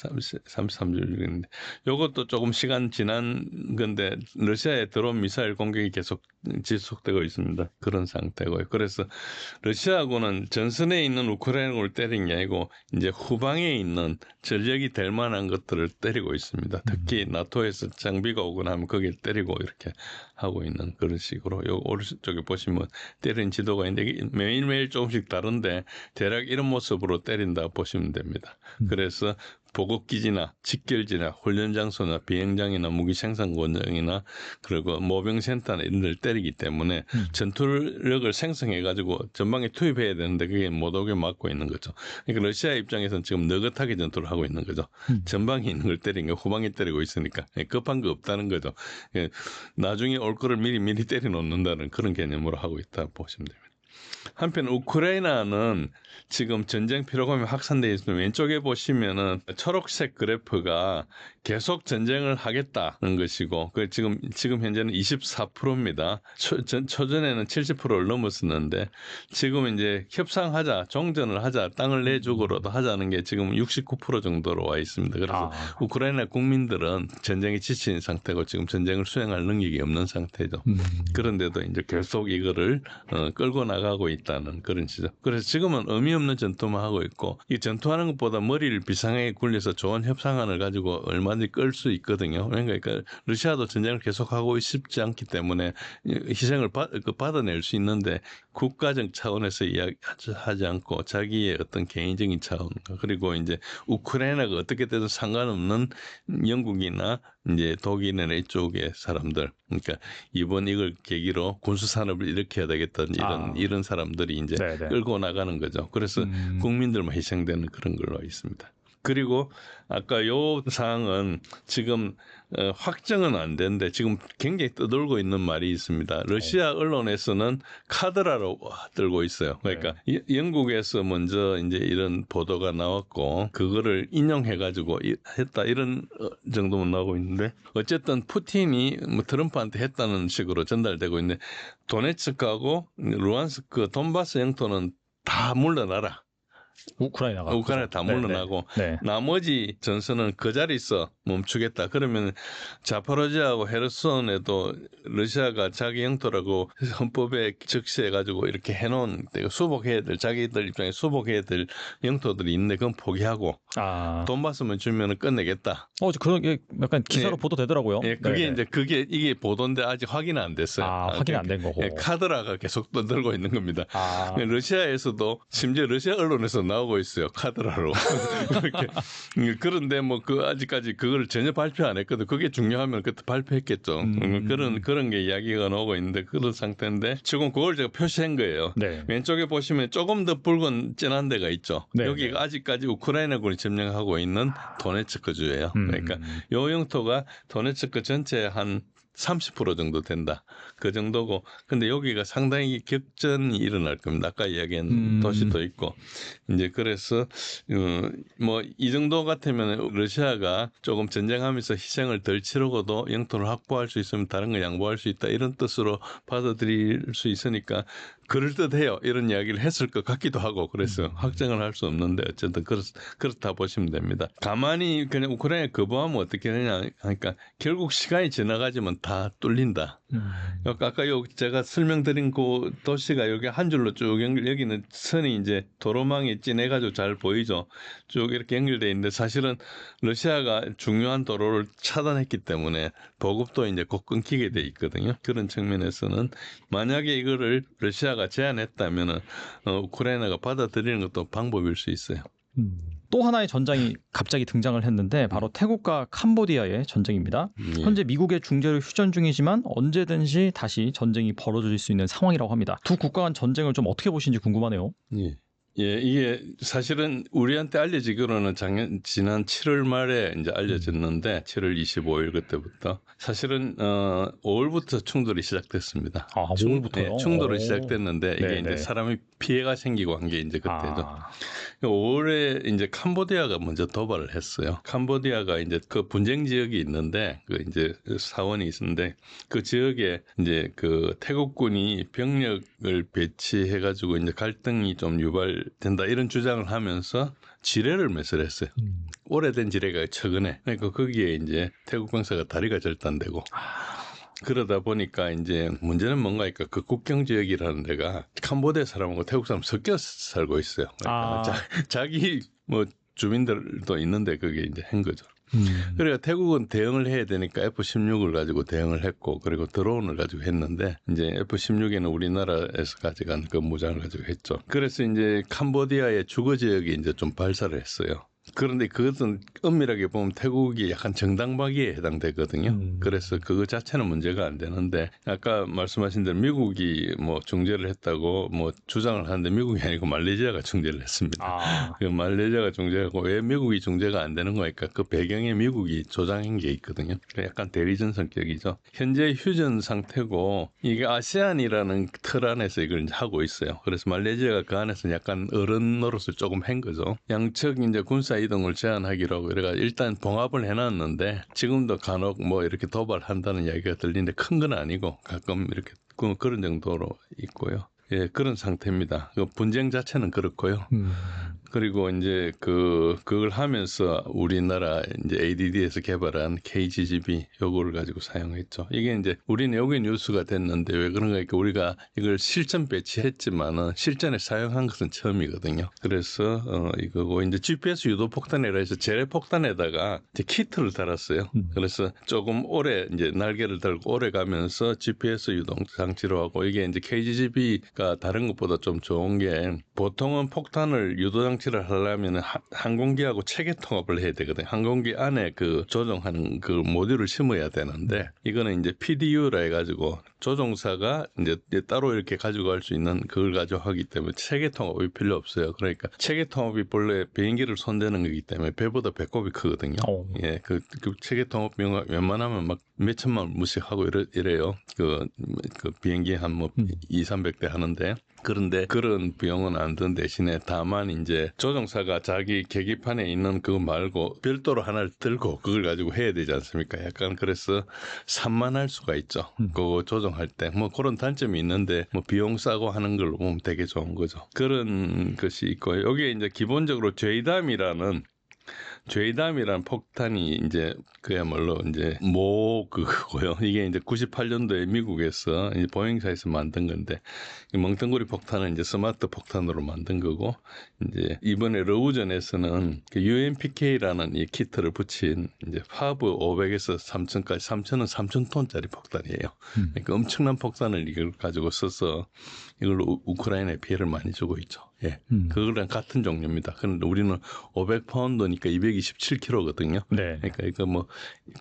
33주일인데 요것도 조금 시간 지난 건데 러시아에 들어온 미사일 공격이 계속 지속되고 있습니다. 그런 상태고요. 그래서 러시아군은 전선에 있는 우크라이나군을 때린 게 아니고 이제 후방에 있는 전력이 될 만한 것들을 때리고 있습니다. 특히 나토에서 장비가 오거나 하면 거기를 때리고 이렇게 하고 있는 그런 식으로 요 오른쪽에 보시면 때린 지도가 있는데 매일매일 조금씩 다른데 대략 이런 모습으로 때린다 보시면 됩니다. 그래서 보급기지나 직결지나 훈련 장소나 비행장이나 무기 생산 공장이나 그리고 모병센터나 이런 데를 때리기 때문에 전투력을 생성해가지고 전방에 투입해야 되는데 그게 못 오게 막고 있는 거죠. 그러니까 러시아 입장에서는 지금 느긋하게 전투를 하고 있는 거죠. 전방에 있는 걸 때린 거 후방에 때리고 있으니까 급한 거 없다는 거죠. 나중에 올 거를 미리 때려 놓는다는 그런 개념으로 하고 있다 보시면 됩니다. 한편 우크라이나는 지금 전쟁 피로감이 확산되어 있습니다. 왼쪽에 보시면은 초록색 그래프가 계속 전쟁을 하겠다는 것이고, 그 지금 현재는 24%입니다. 초전에는 70%를 넘었었는데, 지금 이제 협상하자, 종전을 하자, 땅을 내주고라도 하자는 게 지금 69% 정도로 와 있습니다. 그래서 우크라이나 국민들은 전쟁에 지친 상태고 지금 전쟁을 수행할 능력이 없는 상태죠. 그런데도 이제 계속 이거를 끌고 나가고 있다는 그런 시죠. 그래서 지금은 의미 없는 전투만 하고 있고, 이 전투하는 것보다 머리를 비상하게 굴려서 좋은 협상안을 가지고 얼마든지 끌 수 있거든요. 그러니까 러시아도 전쟁을 계속하고 싶지 않기 때문에 희생을 받아낼 수 있는데 국가적 차원에서 이야기하지 않고 자기의 어떤 개인적인 차원, 그리고 이제 우크라이나가 어떻게 되든 상관없는 영국이나 이제 독일이나 이쪽의 사람들, 그러니까 이번 이걸 계기로 군수 산업을 일으켜야 되겠다는 이런 사람들이 이제 끌고 나가는 거죠. 그래서 국민들만 희생되는 그런 걸로 있습니다. 그리고 아까 요 사항은 지금 확정은 안 되는데 지금 굉장히 떠돌고 있는 말이 있습니다. 러시아 언론에서는 카드라로 들고 있어요. 그러니까 영국에서 먼저 이제 이런 보도가 나왔고 그거를 인용해가지고 했다 이런 정도만 나오고 있는데 어쨌든 푸틴이 뭐 트럼프한테 했다는 식으로 전달되고 있는데 도네츠크하고 루안스크 돈바스 영토는 다 물러나라.
우크라이나가
다 물러나고 나머지 전선은 그 자리에서 멈추겠다. 그러면 자포로지아하고 헤르손에도 러시아가 자기 영토라고 헌법에 적시해가지고 이렇게 해놓은 수복해야 될 자기들 입장에 수복해야 될 영토들이 있는데 그건 포기하고 돈바스만 주면은 끝내겠다.
그런 게 약간 기사로 보도되더라고요.
그게 이게 보도인데 아직 확인 안 됐어요.
확인 안 된 거고.
카드라가 계속 떠들고 있는 겁니다. 러시아에서도 심지어 러시아 언론에서 나오고 있어요. 카드라로. 그런데 뭐 아직까지 그걸 전혀 발표 안 했거든. 그게 중요하면 그때 발표했겠죠. 그런 게 이야기가 나오고 있는데 그런 상태인데 지금 그걸 제가 표시한 거예요. 왼쪽에 보시면 조금 더 붉은 진한 데가 있죠. 여기가 아직까지 우크라이나군이 점령하고 있는 도네츠크주예요. 그러니까 요 영토가 도네츠크 전체 한 30% 정도 된다. 그 정도고. 근데 여기가 상당히 격전이 일어날 겁니다. 아까 이야기한 도시도 있고. 이제 그래서 뭐 이 정도 같으면 러시아가 조금 전쟁하면서 희생을 덜 치르고도 영토를 확보할 수 있으면 다른 거 양보할 수 있다. 이런 뜻으로 받아들일 수 있으니까 그럴듯해요. 이런 이야기를 했을 것 같기도 하고 그래서 확정을 할 수 없는데 어쨌든 그렇다 보시면 됩니다. 가만히 그냥 우크라이나 거부하면 어떻게 되냐 하니까 결국 시간이 지나가지만 다 뚫린다. 아까 제가 설명드린 그 도시가 여기 한 줄로 쭉 여기는 선이 이제 도로망이 진해가지고 잘 보이죠. 쭉 이렇게 연결돼 있는데 사실은 러시아가 중요한 도로를 차단했기 때문에 보급도 이제 곧 끊기게 돼 있거든요. 그런 측면에서는 만약에 이거를 러시아가 제안했다면은 우크라이나가 받아들이는 것도 방법일 수 있어요.
또 하나의 전장이 갑자기 등장을 했는데 바로 태국과 캄보디아의 전쟁입니다. 현재 미국의 중재를 휴전 중이지만 언제든지 다시 전쟁이 벌어질 수 있는 상황이라고 합니다. 두 국가 간 전쟁을 좀 어떻게 보시는지 궁금하네요.
예, 이게 사실은 우리한테 알려지기로는 지난 7월 말에 이제 알려졌는데 7월 25일 그때부터 사실은 5월부터 충돌이 시작됐습니다.
5월부터요?
충돌이 시작됐는데 이게
네네.
이제 사람이 피해가 생기고 한 게 이제 그때죠. 5월에 이제 캄보디아가 먼저 도발을 했어요. 캄보디아가 이제 그 분쟁 지역이 있는데 그 이제 사원이 있는데 그 지역에 이제 그 태국군이 병력을 배치해가지고 이제 갈등이 좀 유발된다 이런 주장을 하면서 지뢰를 매설했어요. 오래된 지뢰가 최근에 그러니까 거기에 이제 태국 병사가 다리가 절단되고. 그러다 보니까 이제 문제는 뭔가니까 그 국경 지역이라는 데가 캄보디아 사람하고 태국 사람 섞여 살고 있어요. 그러니까 자기 뭐 주민들도 있는데 그게 이제 한 거죠. 그러니까 태국은 대응을 해야 되니까 F-16을 가지고 대응을 했고 그리고 드론을 가지고 했는데 이제 F-16에는 우리나라에서 가져간 그 무장을 가지고 했죠. 그래서 이제 캄보디아의 주거 지역이 이제 좀 발사를 했어요. 그런데 그것은 엄밀하게 보면 태국이 약간 정당방위에 해당되거든요. 그래서 그거 자체는 문제가 안 되는데 아까 말씀하신 대로 미국이 뭐 중재를 했다고 뭐 주장을 하는데 미국이 아니고 말레이시아가 중재를 했습니다. 그 말레이시아가 중재하고 왜 미국이 중재가 안 되는 거니까 그 배경에 미국이 조장한 게 있거든요. 약간 대리전 성격이죠. 현재 휴전 상태고 이게 아세안이라는 틀 안에서 이걸 이제 하고 있어요. 그래서 말레이시아가 그 안에서 약간 어른 노릇을 조금 한 거죠. 양측 이제 군사 이동을 제한하기로 하고 그래가 일단 봉합을 해놨는데 지금도 간혹 뭐 이렇게 도발한다는 이야기가 들리는데 큰 건 아니고 가끔 이렇게 그런 정도로 있고요. 예, 그런 상태입니다. 그 분쟁 자체는 그렇고요. 그리고 이제 그걸 하면서 우리나라 이제 ADD에서 개발한 KGGB 요거를 가지고 사용했죠. 이게 이제 우리는 여기 뉴스가 됐는데 왜 그런가 하니까 우리가 이걸 실전 배치했지만은 실전에 사용한 것은 처음이거든요. 그래서 이거고 이제 GPS 유도 폭탄이라 해서 재래 폭탄에다가 이제 키트를 달았어요. 그래서 조금 오래 이제 날개를 달고 오래 가면서 GPS 유동 장치로 하고 이게 이제 KGGB가 다른 것보다 좀 좋은 게 보통은 폭탄을 유도 장치를 하려면 항공기하고 체계 통합을 해야 되거든요. 항공기 안에 그 조종하는 그 모듈을 심어야 되는데 이거는 이제 PDU라 해가지고 조종사가 이제 따로 이렇게 가지고 갈 수 있는 그걸 가지고 하기 때문에 체계 통합이 필요 없어요. 그러니까 체계 통합이 본래 비행기를 손대는 거기 때문에 배보다 배꼽이 크거든요. 예, 그 체계 통합 웬만하면 막 몇천만 원씩 하고 이래요. 그 비행기 한 뭐 200~300대 하는데. 그런데 그런 비용은 안 든 대신에 다만 이제 조종사가 자기 계기판에 있는 그거 말고 별도로 하나를 들고 그걸 가지고 해야 되지 않습니까? 약간 그래서 산만할 수가 있죠. 그거 조종할 때 뭐 그런 단점이 있는데 뭐 비용 싸고 하는 걸로 보면 되게 좋은 거죠. 그런 것이 있고 여기에 이제 기본적으로 죄담이라는 폭탄이 이제 그야말로 이제 그거고요. 이게 이제 98년도에 미국에서 이제 보잉사에서 만든 건데 이 멍텅구리 폭탄은 이제 스마트 폭탄으로 만든 거고 이제 이번에 러우전에서는 그 UMPK라는 이 키트를 붙인 이제 파브 500에서 3000까지 3000은 3000톤짜리 폭탄이에요. 그러니까 엄청난 폭탄을 이걸 가지고 써서 이걸로 우크라이나에 피해를 많이 주고 있죠. 예, 그거랑 같은 종류입니다. 그런데 우리는 500파운드니까 227kg거든요.
네.
그러니까 이거 뭐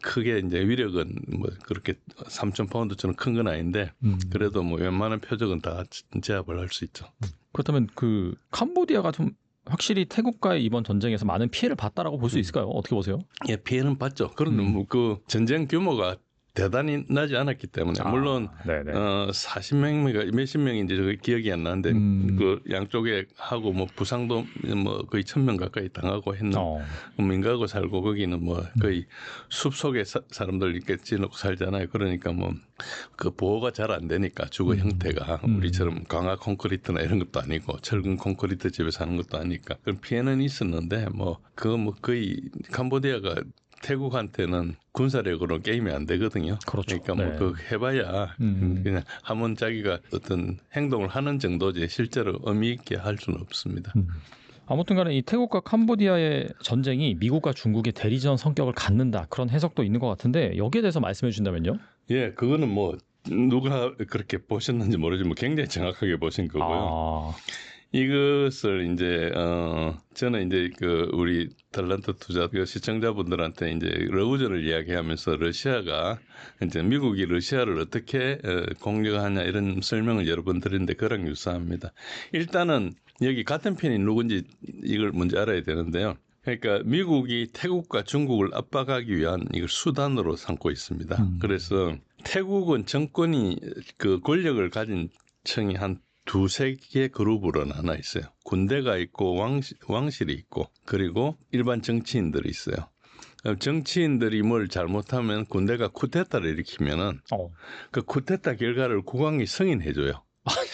크게 이제 위력은 뭐 그렇게 3000파운드처럼 큰 건 아닌데 그래도 뭐 웬만한 표적은 다 제압을 할 수 있죠.
그렇다면 그 캄보디아가 좀 확실히 태국과의 이번 전쟁에서 많은 피해를 봤다라고 볼 수 있을까요? 어떻게 보세요?
예, 피해는 봤죠. 그런데 뭐 그 전쟁 규모가 대단히 나지 않았기 때문에 물론 40명인가 몇십 명인지 저기 기억이 안 나는데 그 양쪽에 하고 뭐 부상도 뭐 거의 1,000명 가까이 당하고 했는 민가하고 살고 거기는 뭐 거의 숲 속에 사람들 이렇게 지내고 살잖아요. 그러니까 뭐 그 보호가 잘 안 되니까 주거 형태가 우리처럼 강화 콘크리트나 이런 것도 아니고 철근 콘크리트 집에 사는 것도 아니까 그런 피해는 있었는데 뭐 그거 뭐 거의 캄보디아가 태국한테는 군사력으로 게임이 안 되거든요.
그렇죠.
그러니까 뭐 그 해봐야 그냥 한번 자기가 어떤 행동을 하는 정도지 실제로 의미 있게 할 수는 없습니다.
아무튼 간에 이 태국과 캄보디아의 전쟁이 미국과 중국의 대리전 성격을 갖는다. 그런 해석도 있는 것 같은데 여기에 대해서 말씀해 주신다면요?
예, 그거는 뭐 누가 그렇게 보셨는지 모르지만 굉장히 정확하게 보신 거고요. 이것을 이제 저는 이제 그 우리 탤런트 투자 그 시청자분들한테 이제 러우전을 이야기하면서 러시아가 이제 미국이 러시아를 어떻게 공격하냐 이런 설명을 여러 번 드렸는데 그랑 유사합니다. 일단은 여기 같은 편이 누군지 이걸 먼저 알아야 되는데요. 그러니까 미국이 태국과 중국을 압박하기 위한 이걸 수단으로 삼고 있습니다. 그래서 태국은 정권이 그 권력을 가진 층이 한 두세 개 그룹으로 나눠 있어요. 군대가 있고 왕실이 있고 그리고 일반 정치인들이 있어요. 정치인들이 뭘 잘못하면 군대가 쿠데타를 일으키면은 그 쿠데타 결과를 국왕이 승인해줘요.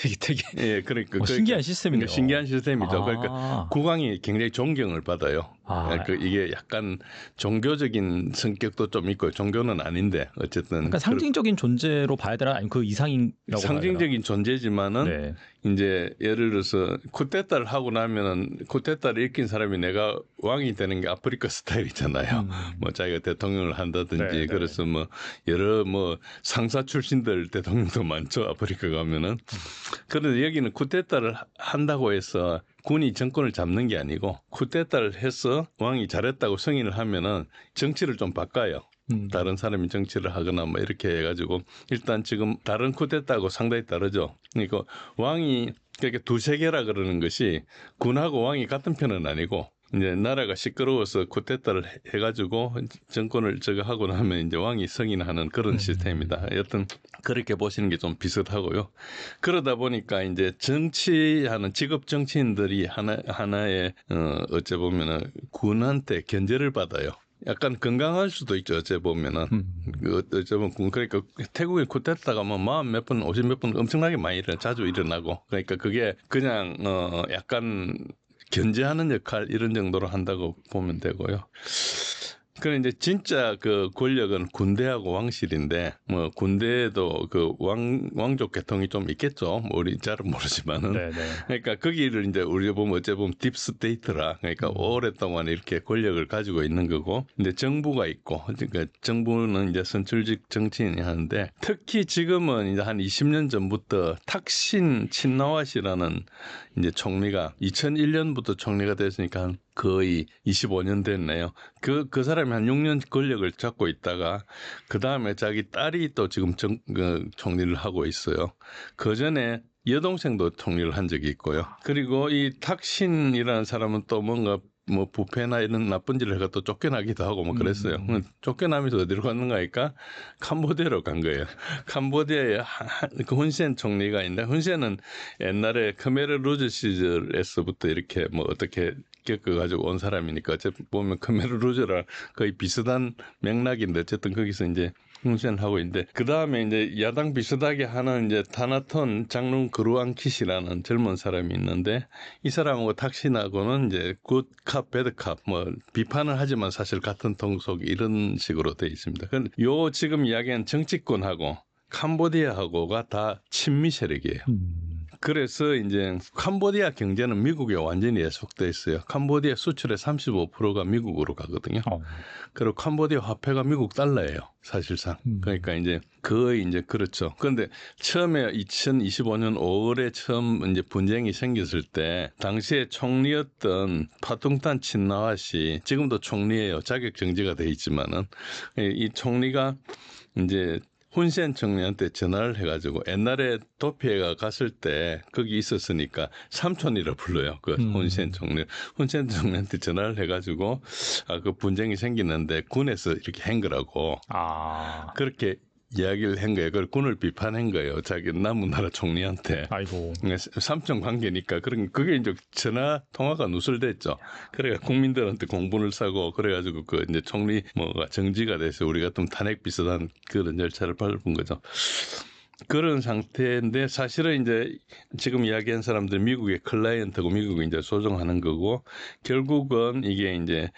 이게 되게
그러니까
신기한 시스템이네요.
신기한 시스템이죠. 그러니까 국왕이 굉장히 존경을 받아요. 이게 약간 종교적인 성격도 좀 있고 종교는 아닌데 어쨌든
그러니까 상징적인 존재로 봐야 되나 아니면 그 이상이라고
상징적인 존재지만은 이제 예를 들어서 쿠데타를 하고 나면은 쿠데타를 일으킨 사람이 내가 왕이 되는 게 아프리카 스타일이잖아요. 뭐 자기가 대통령을 한다든지 그래서 뭐 여러 뭐 상사 출신들 대통령도 많죠. 아프리카 가면은. 그런데 여기는 쿠데타를 한다고 해서 군이 정권을 잡는 게 아니고 쿠데타를 해서 왕이 잘했다고 승인을 하면은 정치를 좀 바꿔요. 다른 사람이 정치를 하거나 뭐 이렇게 해가지고 일단 지금 다른 쿠데타하고 상당히 다르죠. 그러니까 왕이 그렇게 두세 개라 그러는 것이 군하고 왕이 같은 편은 아니고 이제 나라가 시끄러워서 쿠데타를 해가지고 정권을 저거 하고 나면 이제 왕이 승인하는 그런 시스템입니다. 여튼 그렇게 보시는 게 좀 비슷하고요. 그러다 보니까 이제 정치하는 직업 정치인들이 하나의 어째 보면은 군한테 견제를 받아요. 약간 건강할 수도 있죠. 어째 보면은 어째 보면 그러니까 태국의 쿠데타가 뭐 40몇 번, 50몇 번 엄청나게 많이 자주 일어나고 그러니까 그게 그냥 약간 견제하는 역할 이런 정도로 한다고 보면 되고요. 그래 이제 진짜 그 권력은 군대하고 왕실인데 뭐 군대에도 그 왕족 계통이 좀 있겠죠. 뭐 우리 잘은 모르지만은. 그러니까 거기를 이제 우리가 보면 어째 보면 딥스테이트라 그러니까 오랫동안 이렇게 권력을 가지고 있는 거고. 근데 정부가 있고 그러니까 정부는 이제 선출직 정치인이 하는데 특히 지금은 이제 한 20년 전부터 탁신 친나왓이라는 이제 총리가 2001년부터 총리가 됐으니까 거의 25년 됐네요. 그 사람이 한 6년 권력을 잡고 있다가 그 다음에 자기 딸이 또 지금 총리를 하고 있어요. 그 전에 여동생도 총리를 한 적이 있고요. 그리고 이 탁신이라는 사람은 또 뭔가 뭐 부패나 이런 나쁜 짓을 해가 또 쫓겨나기도 하고 뭐 그랬어요. 쫓겨나면서 어디로 갔는가 하니까 캄보디아로 간 거예요. 캄보디아에 그 훈센 총리가 있는데 훈센은 옛날에 khmer rouge 시절에서부터 이렇게 뭐 어떻게 겪어가지고 온 사람이니까 어쨌든 보면 khmer rouge랑 거의 비슷한 맥락인데 어쨌든 거기서 이제 훈센하고 있는데 그 다음에 이제 야당 비슷하게 하는 이제 타나톤 장룽 그루앙킷이라는 젊은 사람이 있는데 이 사람하고 탁신하고는 이제 굿캅 배드캅 뭐 비판을 하지만 사실 같은 동속 이런 식으로 돼 있습니다. 요 지금 이야기한 정치권하고 캄보디아하고가 다 친미 세력이에요. 그래서 이제 캄보디아 경제는 미국에 완전히 예속돼 있어요. 캄보디아 수출의 35%가 미국으로 가거든요. 그리고 캄보디아 화폐가 미국 달러예요, 사실상. 그러니까 이제 거의 이제 그렇죠. 그런데 처음에 2025년 5월에 처음 이제 분쟁이 생겼을 때 당시에 총리였던 파퉁탄 친나왓이 지금도 총리예요. 자격 정지가 돼 있지만은 이 총리가 이제 훈센 총리한테 전화를 해가지고 옛날에 도피해가 갔을 때 거기 있었으니까 삼촌이라 불러요. 그 훈센 총리. 훈센 총리한테 전화를 해가지고 그 분쟁이 생기는데 군에서 이렇게 한 거라고. 그렇게 이야기를 한 거예요. 그걸 군을 비판한 거예요. 자기 남은 나라 총리한테.
아이고.
삼청 관계니까 그게 이제 전화 통화가 누설됐죠. 그래가 국민들한테 공분을 사고 그래가지고 그 이제 총리 뭐가 정지가 돼서 우리가 좀 탄핵 비슷한 그런 절차를 밟은 거죠. 그런 상태인데 사실은 이제 지금 이야기한 사람들 미국의 클라이언트고 미국이 이제 조정하는 거고 결국은 이게 이제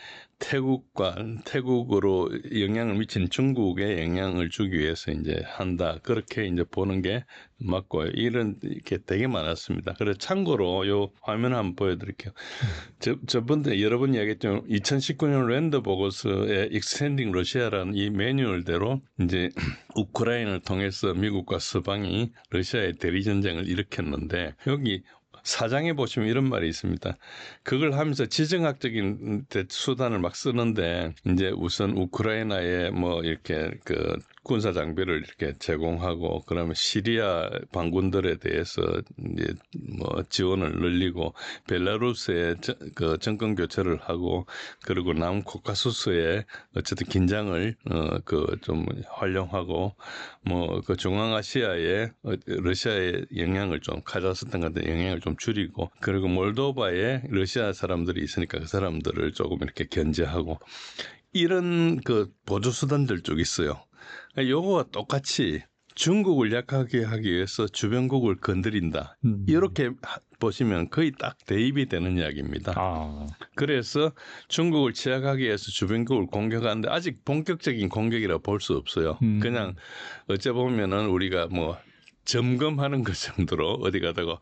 태국으로 영향을 미친 중국에 영향을 주기 위해서 이제 한다. 그렇게 이제 보는 게 맞고요. 이런 게 되게 많았습니다. 그래서 참고로 요 화면 한번 보여드릴게요. 저번에 여러 번 이야기했죠. 2019년 랜더 보고서의 익스텐딩 러시아라는 이 매뉴얼대로 이제 우크라이나를 통해서 미국과 서방이 러시아의 대리 전쟁을 일으켰는데 여기 사장에 보시면 이런 말이 있습니다. 그걸 하면서 지정학적인 수단을 막 쓰는데 이제 우선 우크라이나에 뭐 이렇게 그 군사 장비를 이렇게 제공하고 그러면 시리아 반군들에 대해서 이제 뭐 지원을 늘리고 벨라루스에 그 정권 교체를 하고 그리고 남코카수스에 어쨌든 긴장을 그 좀 활용하고 뭐 그 중앙아시아에 러시아의 영향을 좀 카자흐스탄 같은 영향을 좀 줄이고 그리고 몰도바에 러시아 사람들이 있으니까 그 사람들을 조금 이렇게 견제하고 이런 그 보조 수단들 쪽 있어요. 요거와 똑같이 중국을 약하게 하기 위해서 주변국을 건드린다. 이렇게 보시면 거의 딱 대입이 되는 이야기입니다. 그래서 중국을 제압하기 위해서 주변국을 공격하는데 아직 본격적인 공격이라 볼 수 없어요. 그냥 어째 보면은 우리가 뭐 점검하는 것 정도로 어디 가다가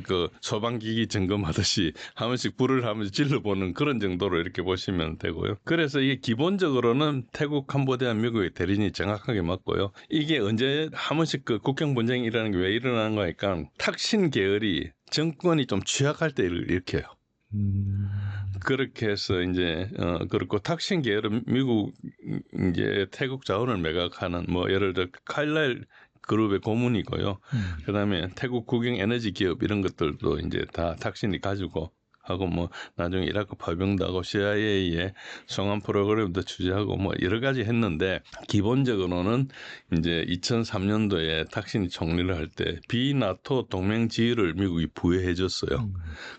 그 소방기기 점검하듯이 한 번씩 불을 하면서 질러보는 그런 정도로 이렇게 보시면 되고요. 그래서 이게 기본적으로는 태국, 캄보디아, 미국의 대리인이 정확하게 맞고요. 이게 언제 한 번씩 그 국경 분쟁이 일어나는 게 왜 일어나는 거니까 탁신 계열이 정권이 좀 취약할 때 일으켜요. 그렇게 해서 이제 그렇고 탁신 계열은 미국 이제 태국 자원을 매각하는 뭐 예를 들어 칼날 그룹의 고문이고요. 그다음에 태국 국영 에너지 기업 이런 것들도 이제 다 탁신이 가지고 하고 뭐 나중에 이라크 파병도 하고 CIA의 성함 프로그램도 취재하고 뭐 여러 가지 했는데 기본적으로는 이제 2003년도에 탁신이 총리를 할 때 비나토 동맹 지위를 미국이 부여해 줬어요.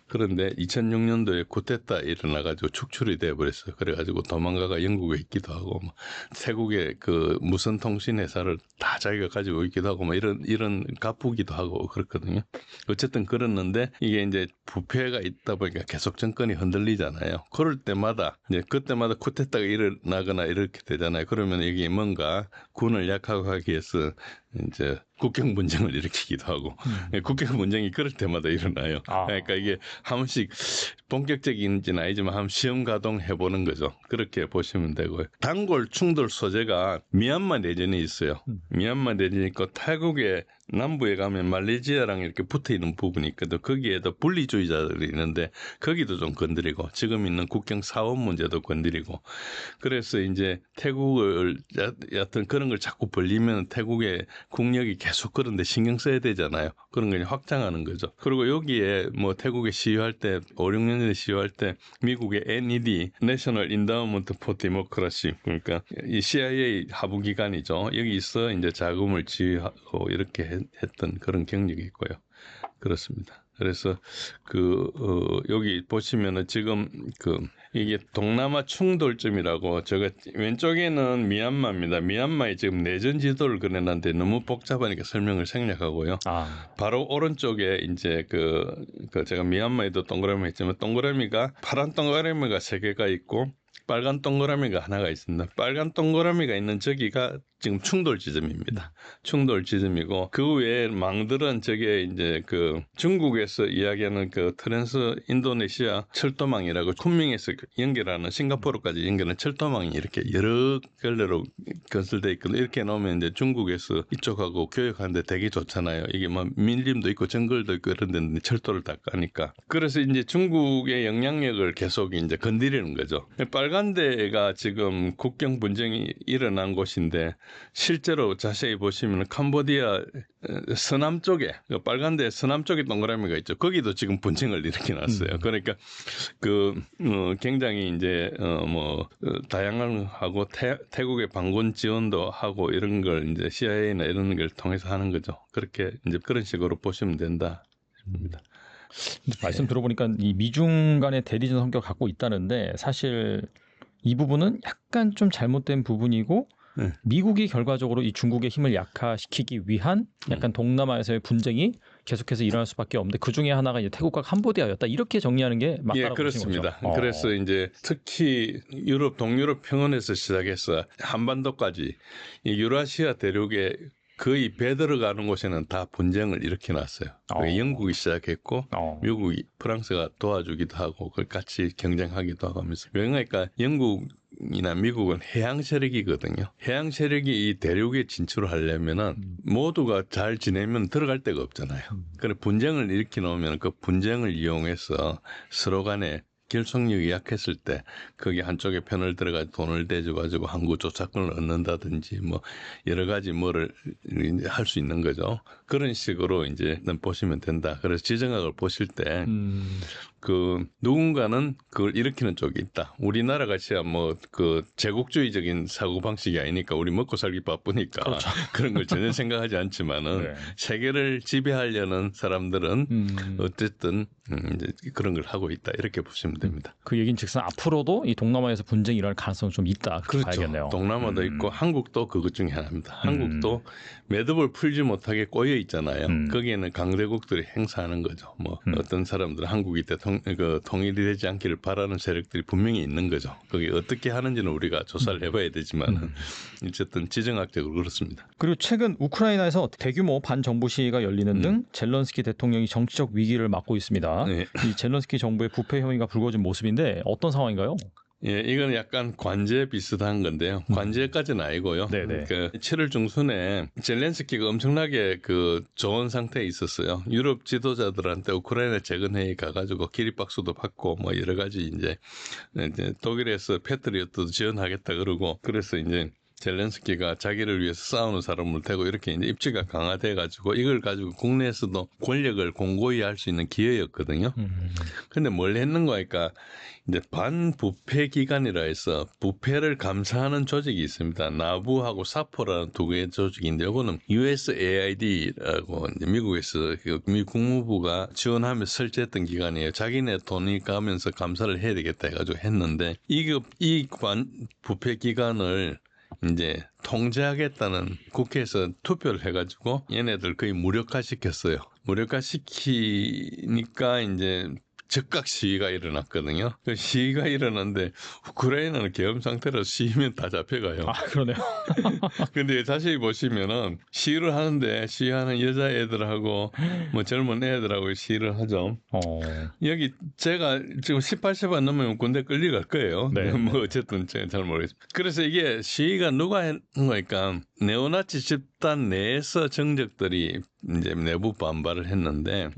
그런데 2006년도에 쿠데타 일어나가지고 축출이 돼버렸어요. 그래가지고 도망가가 영국에 있기도 하고 뭐 태국의 그 무선 통신 회사를 다 자기가 가지고 있기도 하고 뭐 이런 가쁘기도 하고 그렇거든요. 어쨌든 그랬는데 이게 이제 부패가 있다 보니까 계속 정권이 흔들리잖아요. 그럴 때마다 이제 그때마다 쿠데타가 일어나거나 이렇게 되잖아요. 그러면 이게 뭔가 군을 약화하기 위해서 이제 국경 분쟁을 일으키기도 하고 국경 분쟁이 그럴 때마다 일어나요. 그러니까 이게 한 번씩 본격적인지는 아니지만 한번 시험 가동해 보는 거죠. 그렇게 보시면 되고요. 단골 충돌 소재가 미얀마 내전이 있어요. 미얀마 내전이 있고 태국의 남부에 가면 말레이시아랑 이렇게 붙어 있는 부분이 있거든. 거기에도 분리주의자들이 있는데 거기도 좀 건드리고 지금 있는 국경 사원 문제도 건드리고 그래서 이제 태국을 여하튼 그런 걸 자꾸 벌리면 태국의 국력이 계속 그런데 신경 써야 되잖아요. 그런 걸 확장하는 거죠. 그리고 여기에 뭐 태국에 시위할 때 5, 6년 전에 시위할 때 미국의 NED National Endowment for Democracy 그러니까 이 CIA 하부 기관이죠. 여기서 이제 자금을 지휘하고 이렇게 했던 그런 경력이 있고요. 그렇습니다. 그래서 여기 보시면은 지금 이게 동남아 충돌점이라고 제가 왼쪽에는 미얀마입니다. 미얀마의 지금 내전 지도를 그려놨는데 너무 복잡하니까 설명을 생략하고요. 바로 오른쪽에 이제 제가 미얀마에도 동그라미 했지만 동그라미가 파란 동그라미가 3개가 있고 빨간 동그라미가 하나가 있습니다. 빨간 동그라미가 있는 저기가 지금 충돌 지점입니다. 충돌 지점이고 그 외에 망들은 저게 이제 중국에서 이야기하는 트랜스 인도네시아 철도망이라고 쿤밍에서 연결하는 싱가포르까지 연결하는 철도망이 이렇게 여러 갈래로 건설돼 있거든요. 이렇게 놓으면 이제 중국에서 이쪽하고 교역하는데 되게 좋잖아요. 이게 뭐 밀림도 있고 정글도 있고 이런 데는 철도를 다 까니까. 그래서 이제 중국의 영향력을 계속 이제 건드리는 거죠. 빨간 데가 지금 국경 분쟁이 일어난 곳인데 실제로 자세히 보시면 캄보디아 서남 쪽에 빨간데 서남 쪽에 동그라미가 있죠. 거기도 지금 분쟁을 일으켜놨어요. 그러니까 굉장히 이제 다양하고 태국의 반군 지원도 하고 이런 걸 이제 CIA나 이런 걸 통해서 하는 거죠. 그렇게 이제 그런 식으로 보시면 된다 싶습니다.
말씀 들어보니까 이 미중 간의 대리전 성격을 갖고 있다는데 사실 이 부분은 약간 좀 잘못된 부분이고 미국이 결과적으로 이 중국의 힘을 약화시키기 위한 약간 동남아에서의 분쟁이 계속해서 일어날 수밖에 없는데 그 중에 하나가 이제 태국과 캄보디아였다 이렇게 정리하는 게 맞다고 보신 거죠?
그렇습니다. 그래서 이제 특히 유럽 평원에서 시작해서 한반도까지 이 유라시아 대륙에 거의 배 들어가는 곳에는 다 분쟁을 일으켜놨어요. 영국이 시작했고 미국이 프랑스가 도와주기도 하고 그걸 같이 경쟁하기도 하고 하면서 그러니까 영국이나 미국은 해양 세력이거든요. 해양 세력이 이 대륙에 진출을 하려면은 모두가 잘 지내면 들어갈 데가 없잖아요. 그래 분쟁을 일으켜 놓으면 그 분쟁을 이용해서 서로 간에 결속력이 약했을 때 거기 한쪽에 편을 들어가 돈을 대줘가지고 항구 조차권을 얻는다든지 뭐 여러 가지 뭐를 할 수 있는 거죠. 그런 식으로 이제 보시면 된다. 그래서 지정학을 보실 때 누군가는 그걸 일으키는 쪽이 있다. 우리나라 같이야 제국주의적인 사고 방식이 아니니까 우리 먹고 살기 바쁘니까
그렇죠.
그런 걸 전혀 생각하지 않지만은 세계를 지배하려는 사람들은 어쨌든 이제 그런 걸 하고 있다. 이렇게 보시면 됩니다.
그 얘기인즉슨 앞으로도 이 동남아에서 분쟁이 일어날 가능성이 좀 있다. 그렇게 봐야겠네요.
동남아도 있고 한국도 그것 중에 하나입니다. 한국도 매듭을 풀지 못하게 꼬여 있잖아요. 거기에는 강대국들이 행사하는 거죠. 어떤 사람들은 한국이 통일이 되지 않기를 바라는 세력들이 분명히 있는 거죠. 거기 어떻게 하는지는 우리가 조사를 해봐야 되지만 어쨌든 지정학적으로 그렇습니다.
그리고 최근 우크라이나에서 대규모 반정부 시위가 열리는 등 젤런스키 대통령이 정치적 위기를 맞고 있습니다.
네.
이 젤런스키 정부의 부패 혐의가 불거진 모습인데 어떤 상황인가요?
예, 이건 약간 관제 비슷한 건데요. 관제까지는 아니고요. 그 7월 중순에 젤렌스키가 엄청나게 좋은 상태에 있었어요. 유럽 지도자들한테 우크라이나 재건회의 가가지고 기립박수도 받고 뭐 여러 가지 이제 독일에서 패트리어트도 지원하겠다 그러고 그래서 이제 젤렌스키가 자기를 위해서 싸우는 사람을 대고 이렇게 이제 입지가 강화돼가지고 이걸 가지고 국내에서도 권력을 공고히 할 수 있는 기회였거든요. 근데 뭘 했는가 하니까 이제 반부패 기관이라 해서 부패를 감사하는 조직이 있습니다. 나부하고 사포라는 두 개의 조직인데 이거는 USAID라고 미국에서 미 국무부가 지원하면서 설치했던 기관이에요. 자기네 돈이 가면서 감사를 해야 되겠다 해가지고 했는데 이 부패 기관을 이제 통제하겠다는 국회에서 투표를 해가지고 얘네들 거의 무력화시켰어요. 무력화시키니까 이제 즉각 시위가 일어났거든요. 그 시위가 일어났는데 우크라이나는 계엄 상태라서 시위면 다 잡혀가요.
아, 그러네요.
근데 자세히 보시면은 시위를 하는데 시위하는 여자애들하고 뭐 젊은 애들하고 시위를 하죠. 여기 제가 지금 18세 안 넘으면 군대 끌려갈 거예요.
네.
뭐 어쨌든 제가 잘 모르겠습니다. 그래서 이게 시위가 누가 했는 거니까 네오나치 집단 내에서 정적들이 이제 내부 반발을 했는데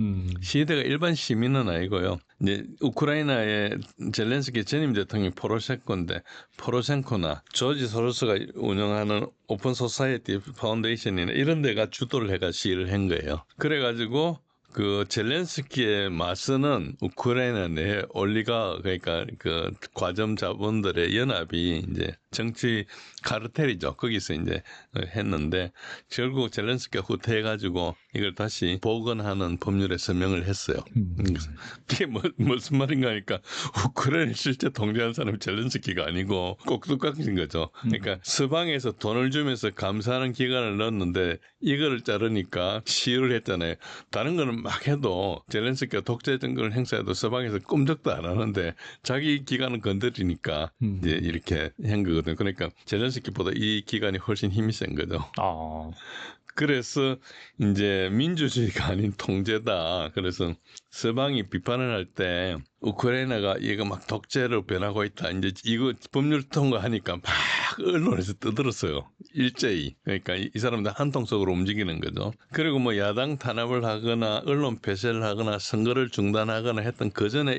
시위대가 일반 시민은 아니고요. 이제 우크라이나의 젤렌스키 전임 대통령이 포로셴코인데 포로셴코나 조지 소로스가 운영하는 오픈 소사이어티 파운데이션이나 이런 데가 주도를 해가 시위를 한 거예요. 그래가지고 젤렌스키의 맞서는 우크라이나 내 올리가 그러니까 과점 자본들의 연합이 이제 정치 카르텔이죠. 거기서 이제 했는데 결국 젤렌스키가 후퇴해가지고 이걸 다시 복원하는 법률에 서명을 했어요. 그게 무슨 말인가 하니까 우크라이나 실제 통제한 사람이 젤렌스키가 아니고 꼭 똑같은 거죠. 그러니까 서방에서 돈을 주면서 감사하는 기간을 넣었는데 이거를 자르니까 시위를 했잖아요. 다른 거는 막 해도 젤렌스키가 독재 정권을 행사해도 서방에서 꼼짝도 안 하는데 자기 기간은 건드리니까 이제 이렇게 한 거거든요. 그러니까 젤렌스키보다 이 기간이 훨씬 힘이 센 거죠. 그래서 이제 민주주의가 아닌 통제다. 그래서 서방이 비판을 할 때 우크라이나가 얘가 막 독재로 변하고 있다. 이제 이거 법률 통과하니까 막 언론에서 떠들었어요. 일제히. 그러니까 이 사람들 한통속으로 움직이는 거죠. 그리고 뭐 야당 탄압을 하거나 언론 폐쇄를 하거나 선거를 중단하거나 했던 그 전에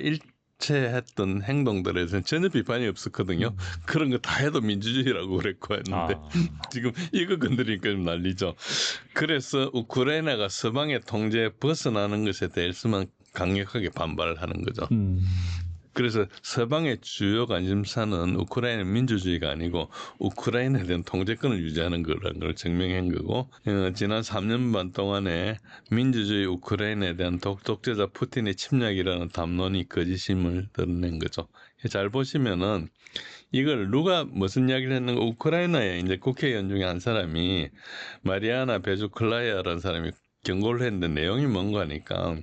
주체했던 행동들에서는 전혀 비판이 없었거든요. 그런 거 다 해도 민주주의라고 그랬고 했는데 지금 이거 건드리니까 좀 난리죠. 그래서 우크라이나가 서방의 통제에 벗어나는 것에 대해서만 강력하게 반발을 하는 거죠. 그래서 서방의 주요 관심사는 우크라이나 민주주의가 아니고 우크라이나에 대한 통제권을 유지하는 거라는 걸 증명한 거고, 지난 3년 반 동안에 민주주의 우크라이나에 대한 독재자 푸틴의 침략이라는 담론이 거짓임을 드러낸 거죠. 잘 보시면은 이걸 누가 무슨 이야기를 했는가, 우크라이나에 이제 국회의원 중에 한 사람이 마리아나 베주클라야라는 사람이 경고를 했는데 내용이 뭔가 하니까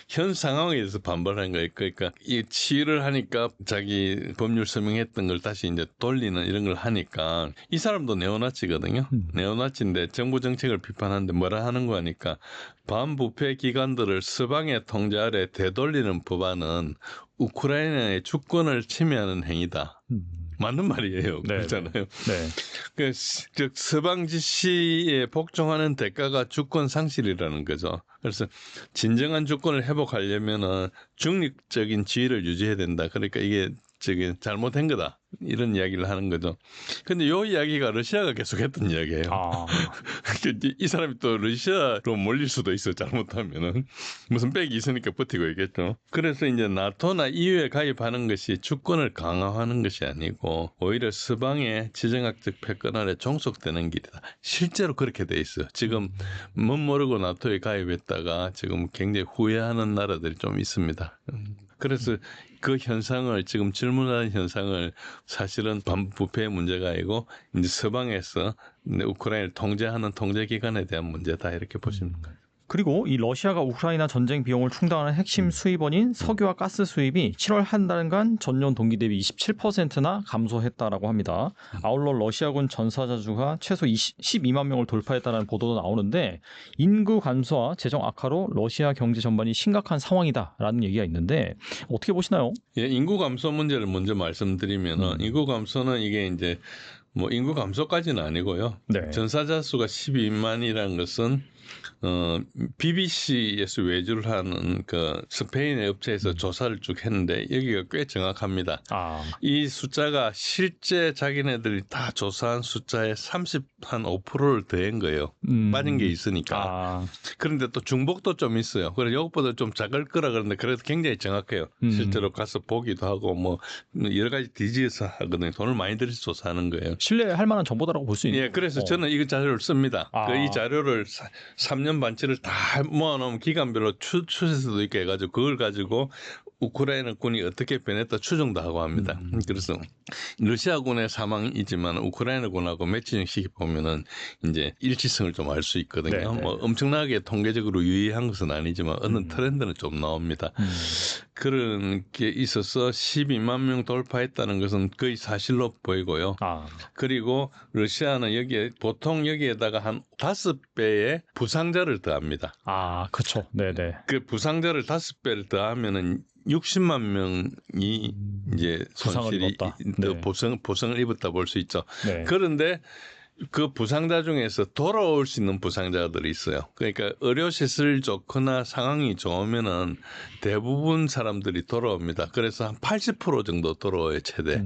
현 상황에 대해서 반발한 거예요. 그러니까 이 치유를 하니까 자기 법률 서명했던 걸 다시 이제 돌리는 이런 걸 하니까, 이 사람도 네오나치거든요. 네오나치인데 정부 정책을 비판하는데 뭐라 하는 거 하니까, 반부패 기관들을 서방의 통제 아래 되돌리는 법안은 우크라이나의 주권을 침해하는 행위다. 맞는 말이에요. 그렇잖아요.
네.
그, 즉 서방 지시에 복종하는 대가가 주권 상실이라는 거죠. 그래서 진정한 주권을 회복하려면은 중립적인 지위를 유지해야 된다. 그러니까 이게 저기 잘못된 거다. 이런 이야기를 하는 거죠. 근데 요 이야기가 러시아가 계속했던 이야기예요. 이 사람이 또 러시아로 몰릴 수도 있어, 잘못하면은. 무슨 백이 있으니까 버티고 있겠죠. 그래서 이제 나토나 EU에 가입하는 것이 주권을 강화하는 것이 아니고 오히려 서방의 지정학적 패권 아래 종속되는 길이다. 실제로 그렇게 돼 있어요. 지금 못 모르고 나토에 가입했다가 지금 굉장히 후회하는 나라들이 좀 있습니다. 그래서 그 현상을, 지금 질문하는 현상을 사실은 반부패의 문제가 아니고 이제 서방에서 우크라이나를 통제하는 통제기관에 대한 문제다, 이렇게 보시면 돼요.
그리고 이 러시아가 우크라이나 전쟁 비용을 충당하는 핵심 수입원인 석유와 가스 수입이 7월 한 달간 전년 동기 대비 27%나 감소했다라고 합니다. 아울러 러시아군 전사자수가 최소 12만 명을 돌파했다는 보도도 나오는데, 인구 감소와 재정 악화로 러시아 경제 전반이 심각한 상황이다라는 얘기가 있는데 어떻게 보시나요?
예, 인구 감소 문제를 먼저 말씀드리면은, 인구 감소는 이게 이제 뭐 인구 감소까지는 아니고요.
네.
전사자 수가 12만이라는 것은 BBC에서 외주를 하는 그 스페인의 업체에서 조사를 쭉 했는데 여기가 꽤 정확합니다. 이 숫자가 실제 자기네들이 다 조사한 숫자의 5%를 더한 거예요. 빠진 게 있으니까. 그런데 또 중복도 좀 있어요. 그래서 이것보다 좀 작을 거라 그러는데 그래도 굉장히 정확해요. 실제로 가서 보기도 하고 뭐 여러 가지 뒤지어서 하거든요. 돈을 많이 들여서 조사하는 거예요.
신뢰할 만한 정보다라고 볼 수 있는.
예, 그래서 저는 이 자료를 씁니다. 이 자료를 3년 반치를 다 모아놓으면 기간별로 추세도 있게 해가지고 그걸 가지고 우크라이나 군이 어떻게 변했다 추정도 하고 합니다. 그래서 러시아군의 사망이지만 우크라이나 군하고 매치형 시기 보면은 이제 일치성을 좀 알 수 있거든요.
네네.
뭐 엄청나게 통계적으로 유의한 것은 아니지만 어느 트렌드는 좀 나옵니다. 그런 게 있어서 12만 명 돌파했다는 것은 거의 사실로 보이고요. 그리고 러시아는 여기에 보통 여기에다가 한 5배의 부상자를 더합니다.
그렇죠. 네네.
그 부상자를 5배를 더하면은 60만 명이 이제 손실이 부상을 입었다 볼 수 있죠.
네.
그런데 그 부상자 중에서 돌아올 수 있는 부상자들이 있어요. 그러니까 의료시설 좋거나 상황이 좋으면은 대부분 사람들이 돌아옵니다. 그래서 한 80% 정도 돌아와요, 최대.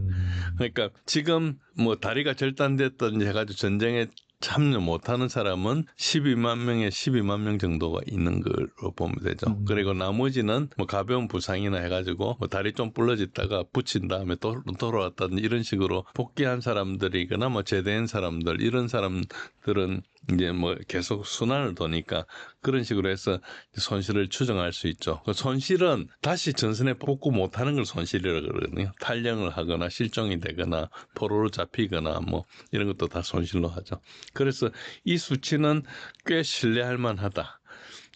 그러니까 지금 뭐 다리가 절단됐든지 해가지고 전쟁에 참여 못하는 사람은 12만 명 정도가 있는 걸로 보면 되죠. 그리고 나머지는 뭐 가벼운 부상이나 해가지고 뭐 다리 좀 부러졌다가 붙인 다음에 돌아왔다든지 이런 식으로 복귀한 사람들이거나 뭐 제대한 사람들, 이런 사람들은 이제 뭐 계속 순환을 도니까 그런 식으로 해서 손실을 추정할 수 있죠. 그 손실은 다시 전선에 복구 못하는 걸 손실이라고 그러거든요. 탈영을 하거나 실종이 되거나 포로로 잡히거나 뭐 이런 것도 다 손실로 하죠. 그래서 이 수치는 꽤 신뢰할 만하다.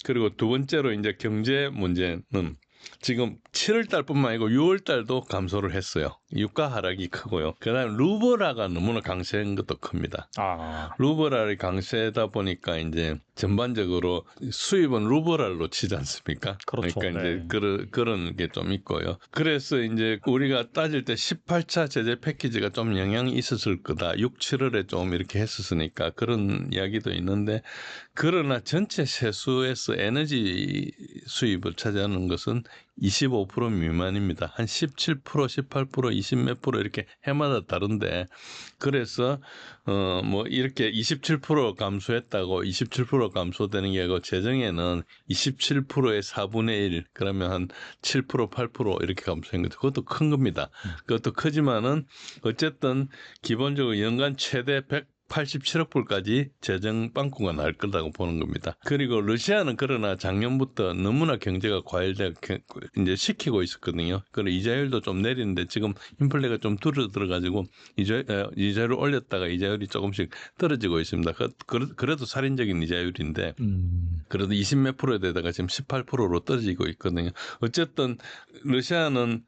그리고 두 번째로 이제 경제 문제는 지금 7월 달뿐만 아니고 6월 달도 감소를 했어요. 유가 하락이 크고요. 그다음에 루블화가 너무나 강세한 것도 큽니다. 루블화를 강세다 보니까 이제 전반적으로 수입은 루블화로 치지 않습니까?
그렇죠.
그러니까 이제 그런 게 좀 있고요. 그래서 이제 우리가 따질 때 18차 제재 패키지가 좀 영향이 있었을 거다. 6, 7월에 좀 이렇게 했었으니까 그런 이야기도 있는데, 그러나 전체 세수에서 에너지 수입을 차지하는 것은 25% 미만입니다. 한 17%, 18%, 20 몇 프로 이렇게 해마다 다른데 그래서 뭐 이렇게 27% 감소했다고 27% 감소되는 게 아니고 재정에는 27%의 4분의 1 그러면 한 7%, 8% 이렇게 감소한 거죠. 그것도 큰 겁니다. 그것도 크지만은 어쨌든 기본적으로 연간 최대 187억 불까지 재정 빵꾸가 날 거라고 보는 겁니다. 그리고 러시아는 그러나 작년부터 너무나 경제가 과열돼 이제 시키고 있었거든요. 그리고 이자율도 좀 내리는데 지금 인플레가 좀 들어가지고 이자율을 올렸다가 이자율이 조금씩 떨어지고 있습니다. 그래도 살인적인 이자율인데 그래도 20 몇 프로에다가 지금 18%로 떨어지고 있거든요. 어쨌든 러시아는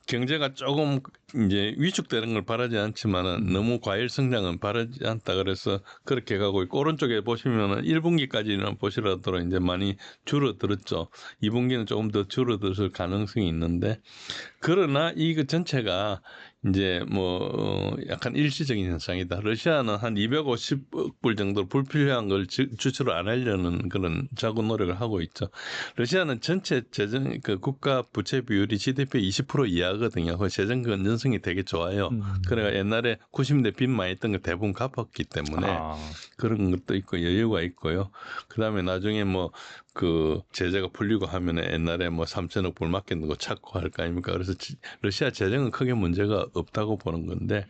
경제가 조금 이제 위축되는 걸 바라지 않지만은 너무 과일 성장은 바라지 않다 그래서 그렇게 가고 있고 오른쪽에 보시면은 1분기까지는 보시라도 이제 많이 줄어들었죠. 2분기는 조금 더 줄어들 가능성이 있는데 그러나 이거 전체가 이제 뭐 약간 일시적인 현상이다. 러시아는 한 250억 불 정도 불필요한 걸 주출을 안 하려는 그런 자구 노력을 하고 있죠. 러시아는 전체 재정 그 국가 부채 비율이 GDP 20% 이하거든요. 그 재정 건전성이 되게 좋아요. 그래가 옛날에 90년대 빚 많이 했던 거 대부분 갚았기 때문에 그런 것도 있고 여유가 있고요. 그다음에 나중에 뭐 그 제재가 풀리고 하면은 옛날에 뭐 3천억 불 맡기는 거 찾고 할 거 아닙니까? 그래서 러시아 재정은 크게 문제가 없다고 보는 건데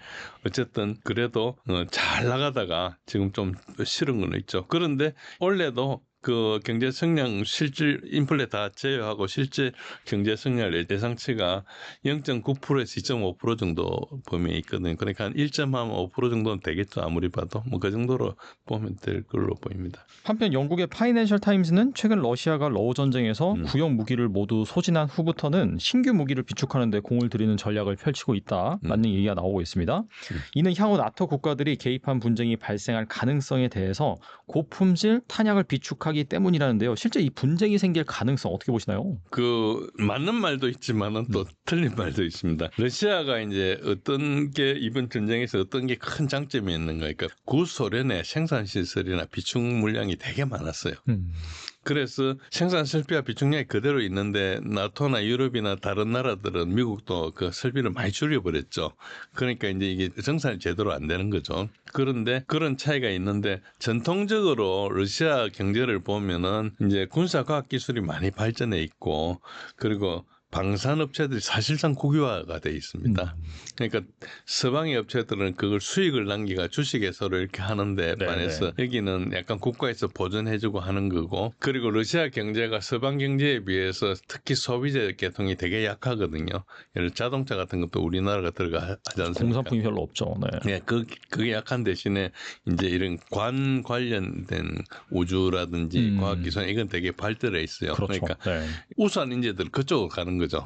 어쨌든 그래도 잘 나가다가 지금 좀 싫은 건 있죠. 그런데 원래도 그 경제 성장 실질 인플레 다 제외하고 실제 경제 성장 예상치가 0.9%에서 2.5% 정도 범위에 있거든요. 그러니까 한 1.5% 정도는 되겠죠. 아무리 봐도 뭐 그 정도로 보면 될 걸로 보입니다.
한편 영국의 파이낸셜 타임스는 최근 러시아가 러우 전쟁에서 구형 무기를 모두 소진한 후부터는 신규 무기를 비축하는 데 공을 들이는 전략을 펼치고 있다라는 얘기가 나오고 있습니다. 이는 향후 나토 국가들이 개입한 분쟁이 발생할 가능성에 대해서 고품질 탄약을 비축하기 때문이라는데요. 실제 이 분쟁이 생길 가능성 어떻게 보시나요?
그 맞는 말도 있지만은 또 틀린 말도 있습니다. 러시아가 이제 어떤 게 이번 전쟁에서 어떤 게 큰 장점이 있는가? 그러니까 구소련의 생산 시설이나 비축 물량이 되게 많았어요. 그래서 생산 설비와 비축량이 그대로 있는데 나토나 유럽이나 다른 나라들은 미국도 그 설비를 많이 줄여버렸죠. 그러니까 이제 이게 생산이 제대로 안 되는 거죠. 그런데 그런 차이가 있는데 전통적으로 러시아 경제를 보면은 이제 군사과학 기술이 많이 발전해 있고 그리고 방산업체들이 사실상 국유화가 돼 있습니다. 그러니까 서방의 업체들은 그걸 수익을 남기가 주식에 서로 이렇게 하는데 반해서 여기는 약간 국가에서 보존해주고 하는 거고 그리고 러시아 경제가 서방 경제에 비해서 특히 소비재 계통이 되게 약하거든요. 예를 들어 자동차 같은 것도 우리나라가 들어가지 않습니까?
공산품이 별로 없죠.
네, 그게 약한 대신에 이제 이런 관련된 우주라든지 과학기술 이건 되게 발달해 있어요.
그렇죠.
그러니까 우수한 인재들 그쪽으로 가는 거죠.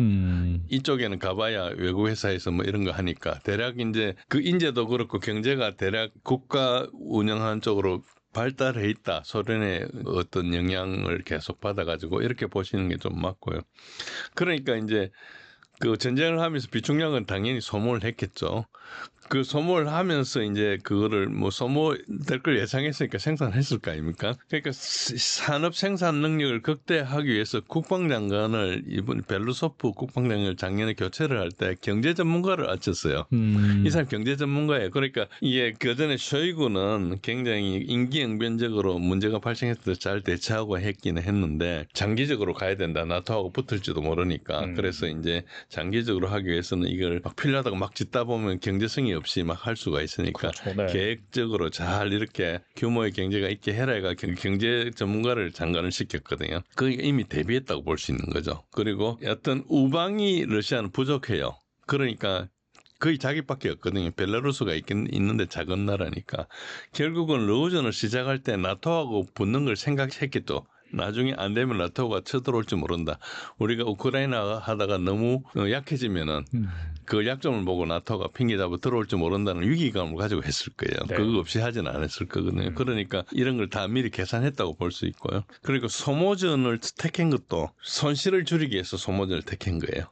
이쪽에는 가봐야 외국 회사에서 뭐 이런 거 하니까 대략 이제 그 인재도 그렇고 경제가 대략 국가 운영하는 쪽으로 발달해 있다. 소련의 어떤 영향을 계속 받아가지고 이렇게 보시는 게 좀 맞고요. 그러니까 이제 그 전쟁을 하면서 비축량은 당연히 소모를 했겠죠. 그 소모를 하면서 이제 그거를 뭐 소모될 걸 예상했으니까 생산했을 거 아닙니까? 그러니까 산업 생산 능력을 극대화하기 위해서 국방장관을 이번 벨루소프 국방장관을 작년에 교체를 할 때 경제 전문가를 앉혔어요. 이 사람 경제 전문가예요. 그러니까 이게 그전에 쇼이구는 굉장히 임기응변적으로 문제가 발생했을 때 잘 대처하고 했기는 했는데 장기적으로 가야 된다. 나토하고 붙을지도 모르니까. 그래서 이제 장기적으로 하기 위해서는 이걸 막 필요하다고 막 짓다 보면 경제성이 없이 막 할 수가 있으니까
그렇죠.
계획적으로 잘 이렇게 규모의 경제가 있게 해라 해가 경제 전문가를 장관을 시켰거든요. 그게 이미 대비했다고 볼 수 있는 거죠. 그리고 어떤 우방이 러시아는 부족해요. 그러니까 거의 자기밖에 없거든요. 벨라루스가 있는데 작은 나라니까. 결국은 러우전을 시작할 때 나토하고 붙는 걸 생각했겠죠. 나중에 안 되면 나토가 쳐들어올지 모른다. 우리가 우크라이나 하다가 너무 약해지면은 그 약점을 보고 나토가 핑계 잡아 들어올지 모른다는 위기감을 가지고 했을 거예요. 그거 없이 하진 않았을 거거든요. 그러니까 이런 걸 다 미리 계산했다고 볼 수 있고요. 그리고 소모전을 택한 것도 손실을 줄이기 위해서 소모전을 택한 거예요.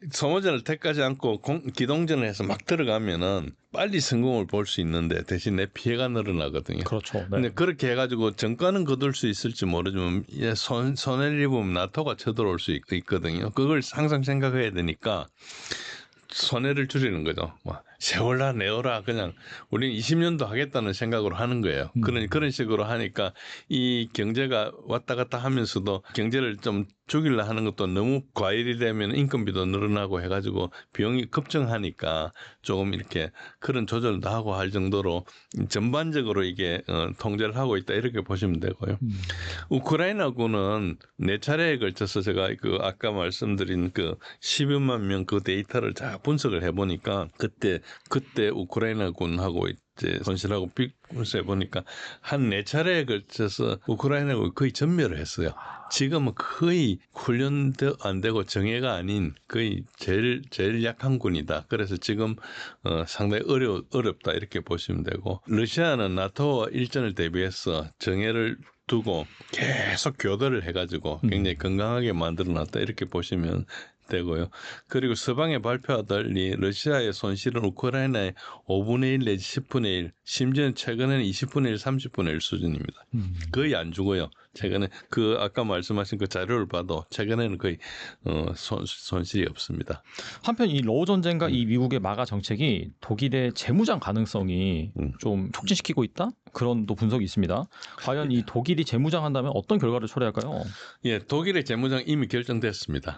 소모전을 택하지 않고 기동전을 해서 막 들어가면은 빨리 성공을 볼 수 있는데 대신 내 피해가 늘어나거든요.
그렇죠. 네.
근데 그렇게 해가지고 정가는 거둘 수 있을지 모르지만 손해를 입으면 나토가 쳐들어올 수 있거든요. 그걸 항상 생각해야 되니까 손해를 줄이는 거죠. 뭐 세월라 내어라 그냥 우리는 20년도 하겠다는 생각으로 하는 거예요. 그런 식으로 하니까 이 경제가 왔다 갔다 하면서도 경제를 좀 죽이려 하는 것도 너무 과일이 되면 인건비도 늘어나고 해가지고 비용이 급증하니까 조금 이렇게 그런 조절도 하고 할 정도로 전반적으로 이게 통제를 하고 있다 이렇게 보시면 되고요. 우크라이나군은 4차례에 걸쳐서 제가 그 아까 말씀드린 그 10여만 명 그 데이터를 잘 분석을 해보니까 그때 우크라이나군하고 이제 손실하고 비교해 보니까 한 4차례에 걸쳐서 우크라이나군이 거의 전멸을 했어요. 지금은 거의 훈련도 안 되고 정예가 아닌 거의 제일 약한 군이다. 그래서 지금 상당히 어렵다 이렇게 보시면 되고 러시아는 나토와 일전을 대비해서 정예를 두고 계속 교대를 해가지고 굉장히 건강하게 만들어놨다 이렇게 보시면 되고요. 그리고 서방의 발표와 달리 러시아의 손실은 우크라이나의 5분의 1 내지 10분의 1, 심지어는 최근에는 20분의 1, 30분의 1 수준입니다. 거의 안 죽어요. 최근에 그 아까 말씀하신 그 자료를 봐도 최근에는 거의 손실이 없습니다.
한편 이 러우 전쟁과 이 미국의 마가 정책이 독일의 재무장 가능성이 좀 촉진시키고 있다? 그런 또 분석이 있습니다. 과연 이 독일이 재무장한다면 어떤 결과를 초래할까요?
예, 독일의 재무장 이미 결정됐습니다.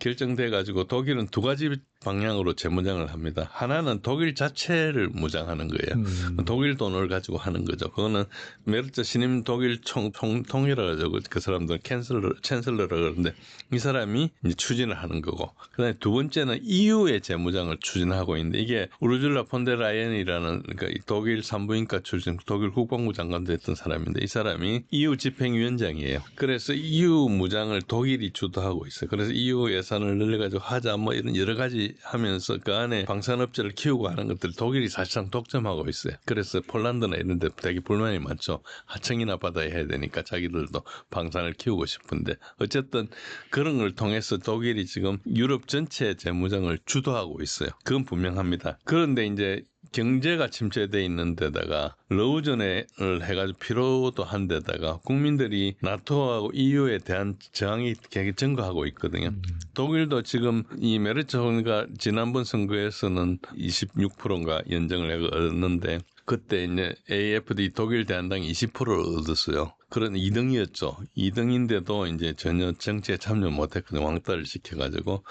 결정돼가지고 독일은 2가지 방향으로 재무장을 합니다. 하나는 독일 자체를 무장하는 거예요. 독일 돈을 가지고 하는 거죠. 그거는 메르트 신임 독일 총통이라 그러죠. 그 사람들은 챈슬러라 그러는데 이 사람이 이제 추진을 하는 거고. 그다음에 2번째는 EU의 재무장을 추진하고 있는데 이게 우르줄라 폰데라이엔이라는 그러니까 독일 산부인과 출신 독일 국방부 장관도 했던 사람인데 이 사람이 EU 집행위원장이에요. 그래서 EU 무장을 독일이 주도하고 있어요. 그래서 EU 예산을 늘려가지고 하자 뭐 이런 여러 가지 하면서 그 안에 방산업체를 키우고 하는 것들 독일이 사실상 독점하고 있어요. 그래서 폴란드나 이런 데 되게 불만이 많죠. 하청이나 받아야 해야 되니까 자기들도 방산을 키우고 싶은데 어쨌든 그런 걸 통해서 독일이 지금 유럽 전체 재무장을 주도하고 있어요. 그건 분명합니다. 그런데 이제 경제가 침체돼 있는 데다가 러우전을 해가지고 필요도 한 데다가 국민들이 나토하고 EU에 대한 저항이 되게 증가하고 있거든요. 독일도 지금 이 메르츠 총리가 지난번 선거에서는 26%인가 연정을 얻었는데 그때 이제 AfD 독일 대한당이 20%를 얻었어요. 그런 2등이었죠. 2등인데도 이제 전혀 정치에 참여 못했거든요. 왕따를 시켜가지고.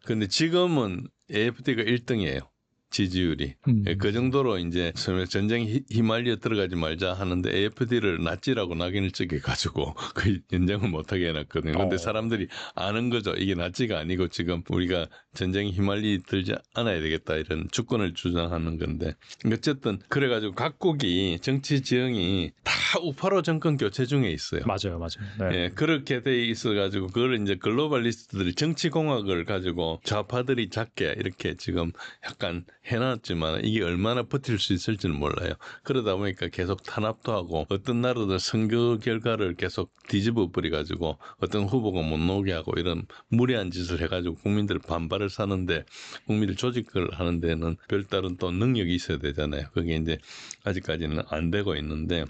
근데 지금은 AfD가 1등이에요. 지지율이. 그 정도로 이제 전쟁에 휘말려 들어가지 말자 하는데 AfD를 나치라고 낙인을 찍어가지고 그 연장을 못하게 해놨거든요. 그런데 사람들이 아는 거죠. 이게 나치가 아니고 지금 우리가 전쟁에 휘말리 들지 않아야 되겠다 이런 주권을 주장하는 건데 어쨌든 그래가지고 각국이 정치 지형이 다 우파로 정권 교체 중에 있어요.
맞아요. 네.
예, 그렇게 돼 있어가지고 그걸 이제 글로벌리스트들이 정치공학을 가지고 좌파들이 작게 이렇게 지금 약간 해놨지만 이게 얼마나 버틸 수 있을지는 몰라요. 그러다 보니까 계속 탄압도 하고 어떤 나라들 선거 결과를 계속 뒤집어 버려가지고 어떤 후보가 못 나오게 하고 이런 무리한 짓을 해가지고 국민들 반발을 사는데 국민들 조직을 하는 데는 별다른 또 능력이 있어야 되잖아요. 그게 이제 아직까지는 안 되고 있는데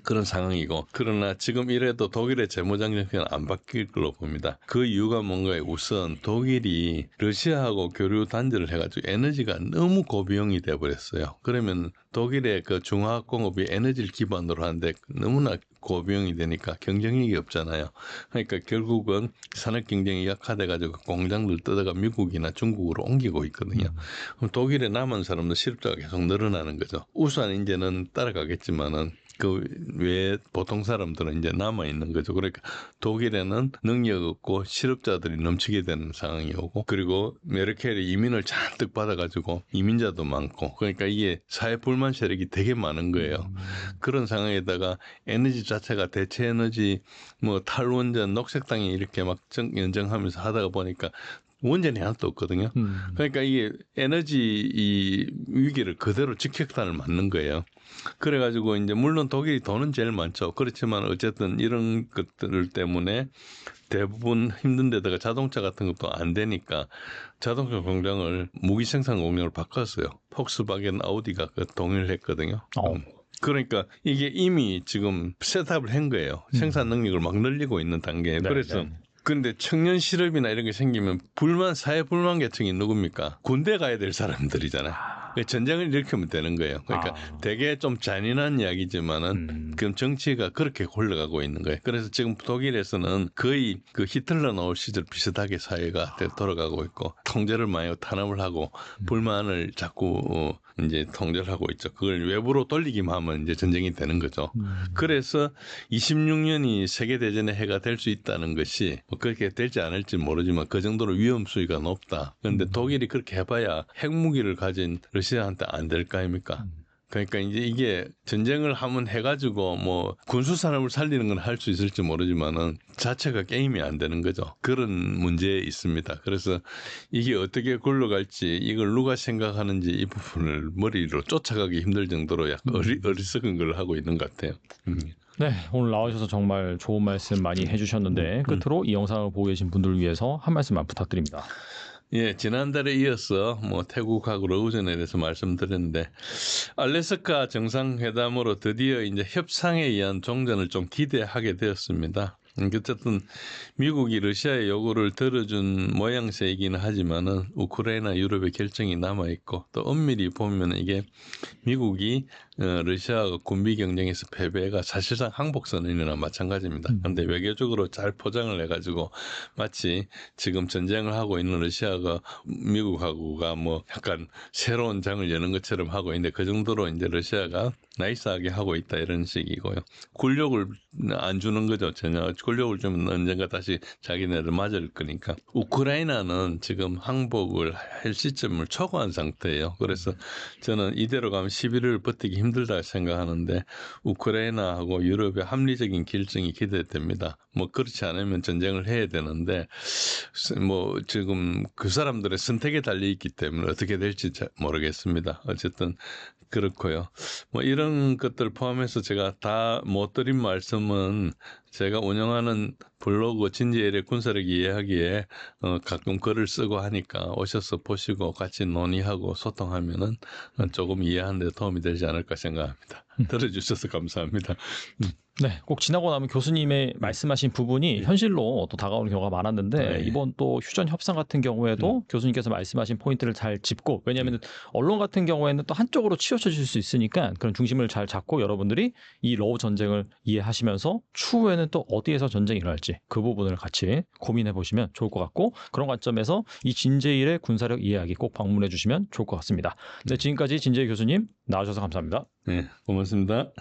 그런 상황이고 그러나 지금 이래도 독일의 재무장 정책은 안 바뀔 걸로 봅니다. 그 이유가 뭔가요? 우선 독일이 러시아하고 교류 단절을 해가지고 에너지가 너무 고비용이 돼버렸어요. 그러면 독일의 그 중화학공업이 에너지를 기반으로 하는데 너무나 고비용이 되니까 경쟁력이 없잖아요. 그러니까 결국은 산업 경쟁이 약화돼가지고 공장들 뜯어가 미국이나 중국으로 옮기고 있거든요. 그럼 독일에 남은 사람들 실업자가 계속 늘어나는 거죠. 우선 이제는 따라가겠지만은 그 외에 보통 사람들은 이제 남아 있는 거죠. 그러니까 독일에는 능력 없고 실업자들이 넘치게 되는 상황이 오고 그리고 메르켈이 이민을 잔뜩 받아가지고 이민자도 많고 그러니까 이게 사회 불만 세력이 되게 많은 거예요. 그런 상황에다가 에너지 자체가 대체 에너지 뭐 탈원전 녹색당이 이렇게 막 연정하면서 하다가 보니까 원전이 하나도 없거든요. 그러니까 이게 에너지 이 위기를 그대로 직격탄을 맞는 거예요. 그래가지고 이제 물론 독일이 돈은 제일 많죠. 그렇지만 어쨌든 이런 것들 때문에 대부분 힘든 데다가 자동차 같은 것도 안 되니까 자동차 공장을 무기 생산 공장으로 바꿨어요. 폭스바겐 아우디가 동의를 했거든요. 그러니까 이게 이미 지금 셋업을 한 거예요. 생산 능력을 막 늘리고 있는 단계에. 그래서 근데 청년 실업이나 이런 게 생기면 사회 불만 계층이 누굽니까? 군대 가야 될 사람들이잖아요. 전쟁을 일으키면 되는 거예요. 그러니까 되게 좀 잔인한 이야기지만은 그럼 정치가 그렇게 흘러가고 있는 거예요. 그래서 지금 독일에서는 거의 그 히틀러 나올 시절 비슷하게 사회가 돌아가고 있고 통제를 많이 탄압을 하고 불만을 자꾸 이제 통제를 하고 있죠. 그걸 외부로 돌리기만 하면 이제 전쟁이 되는 거죠. 그래서 26년이 세계대전의 해가 될 수 있다는 것이 뭐 그렇게 될지 않을지 모르지만 그 정도로 위험 수위가 높다. 그런데 독일이 그렇게 해봐야 핵무기를 가진 러시아한테 안 될 거 아닙니까? 그러니까 이제 이게 전쟁을 한번 해가지고 뭐 군수산업을 살리는 건 할 수 있을지 모르지만은 자체가 게임이 안 되는 거죠. 그런 문제에 있습니다. 그래서 이게 어떻게 굴러갈지 이걸 누가 생각하는지 이 부분을 머리로 쫓아가기 힘들 정도로 약간 어리석은 걸 하고 있는 것 같아요.
네, 오늘 나와주셔서 정말 좋은 말씀 많이 해주셨는데 끝으로 이 영상을 보고 계신 분들을 위해서 한 말씀만 부탁드립니다.
예, 지난달에 이어서 뭐 태국하고 러우전에 대해서 말씀드렸는데 알래스카 정상회담으로 드디어 이제 협상에 의한 종전을 좀 기대하게 되었습니다. 어쨌든 미국이 러시아의 요구를 들어준 모양새이기는 하지만은 우크라이나 유럽의 결정이 남아 있고 또 엄밀히 보면 이게 미국이 러시아가 군비 경쟁에서 패배가 사실상 항복선언이나 마찬가지입니다. 그런데 외교적으로 잘 포장을 해가지고 마치 지금 전쟁을 하고 있는 러시아가 미국하고가 뭐 약간 새로운 장을 여는 것처럼 하고 있는데 그 정도로 이제 러시아가 나이스하게 하고 있다 이런 식이고요. 굴욕을 안 주는 거죠. 전혀 굴욕을 주면 언젠가 다시 자기네를 맞을 거니까. 우크라이나는 지금 항복을 할 시점을 초과한 상태예요. 그래서 저는 이대로 가면 11월 버티기 힘들다 생각하는데 우크라이나하고 유럽의 합리적인 결정이 기대됩니다. 뭐 그렇지 않으면 전쟁을 해야 되는데 뭐 지금 그 사람들의 선택에 달려 있기 때문에 어떻게 될지 잘 모르겠습니다. 어쨌든 그렇고요. 뭐 이런 것들 포함해서 제가 다 못 드린 말씀은 제가 운영하는 블로그 진지엘의 군사력 이해하기에 가끔 글을 쓰고 하니까 오셔서 보시고 같이 논의하고 소통하면은 조금 이해하는 데 도움이 되지 않을까 생각합니다. 들어주셔서 감사합니다.
네, 꼭 지나고 나면 교수님의 말씀하신 부분이 현실로 또 다가오는 경우가 많았는데 이번 또 휴전 협상 같은 경우에도 교수님께서 말씀하신 포인트를 잘 짚고 왜냐하면 언론 같은 경우에는 또 한쪽으로 치우쳐질 수 있으니까 그런 중심을 잘 잡고 여러분들이 이 러우 전쟁을 이해하시면서 추후에는 또 어디에서 전쟁이 일어날지 그 부분을 같이 고민해 보시면 좋을 것 같고 그런 관점에서 이 진제일의 군사력 이해하기 꼭 방문해 주시면 좋을 것 같습니다. 네, 지금까지 진제일 교수님 나와주셔서 감사합니다.
네, 고맙습니다.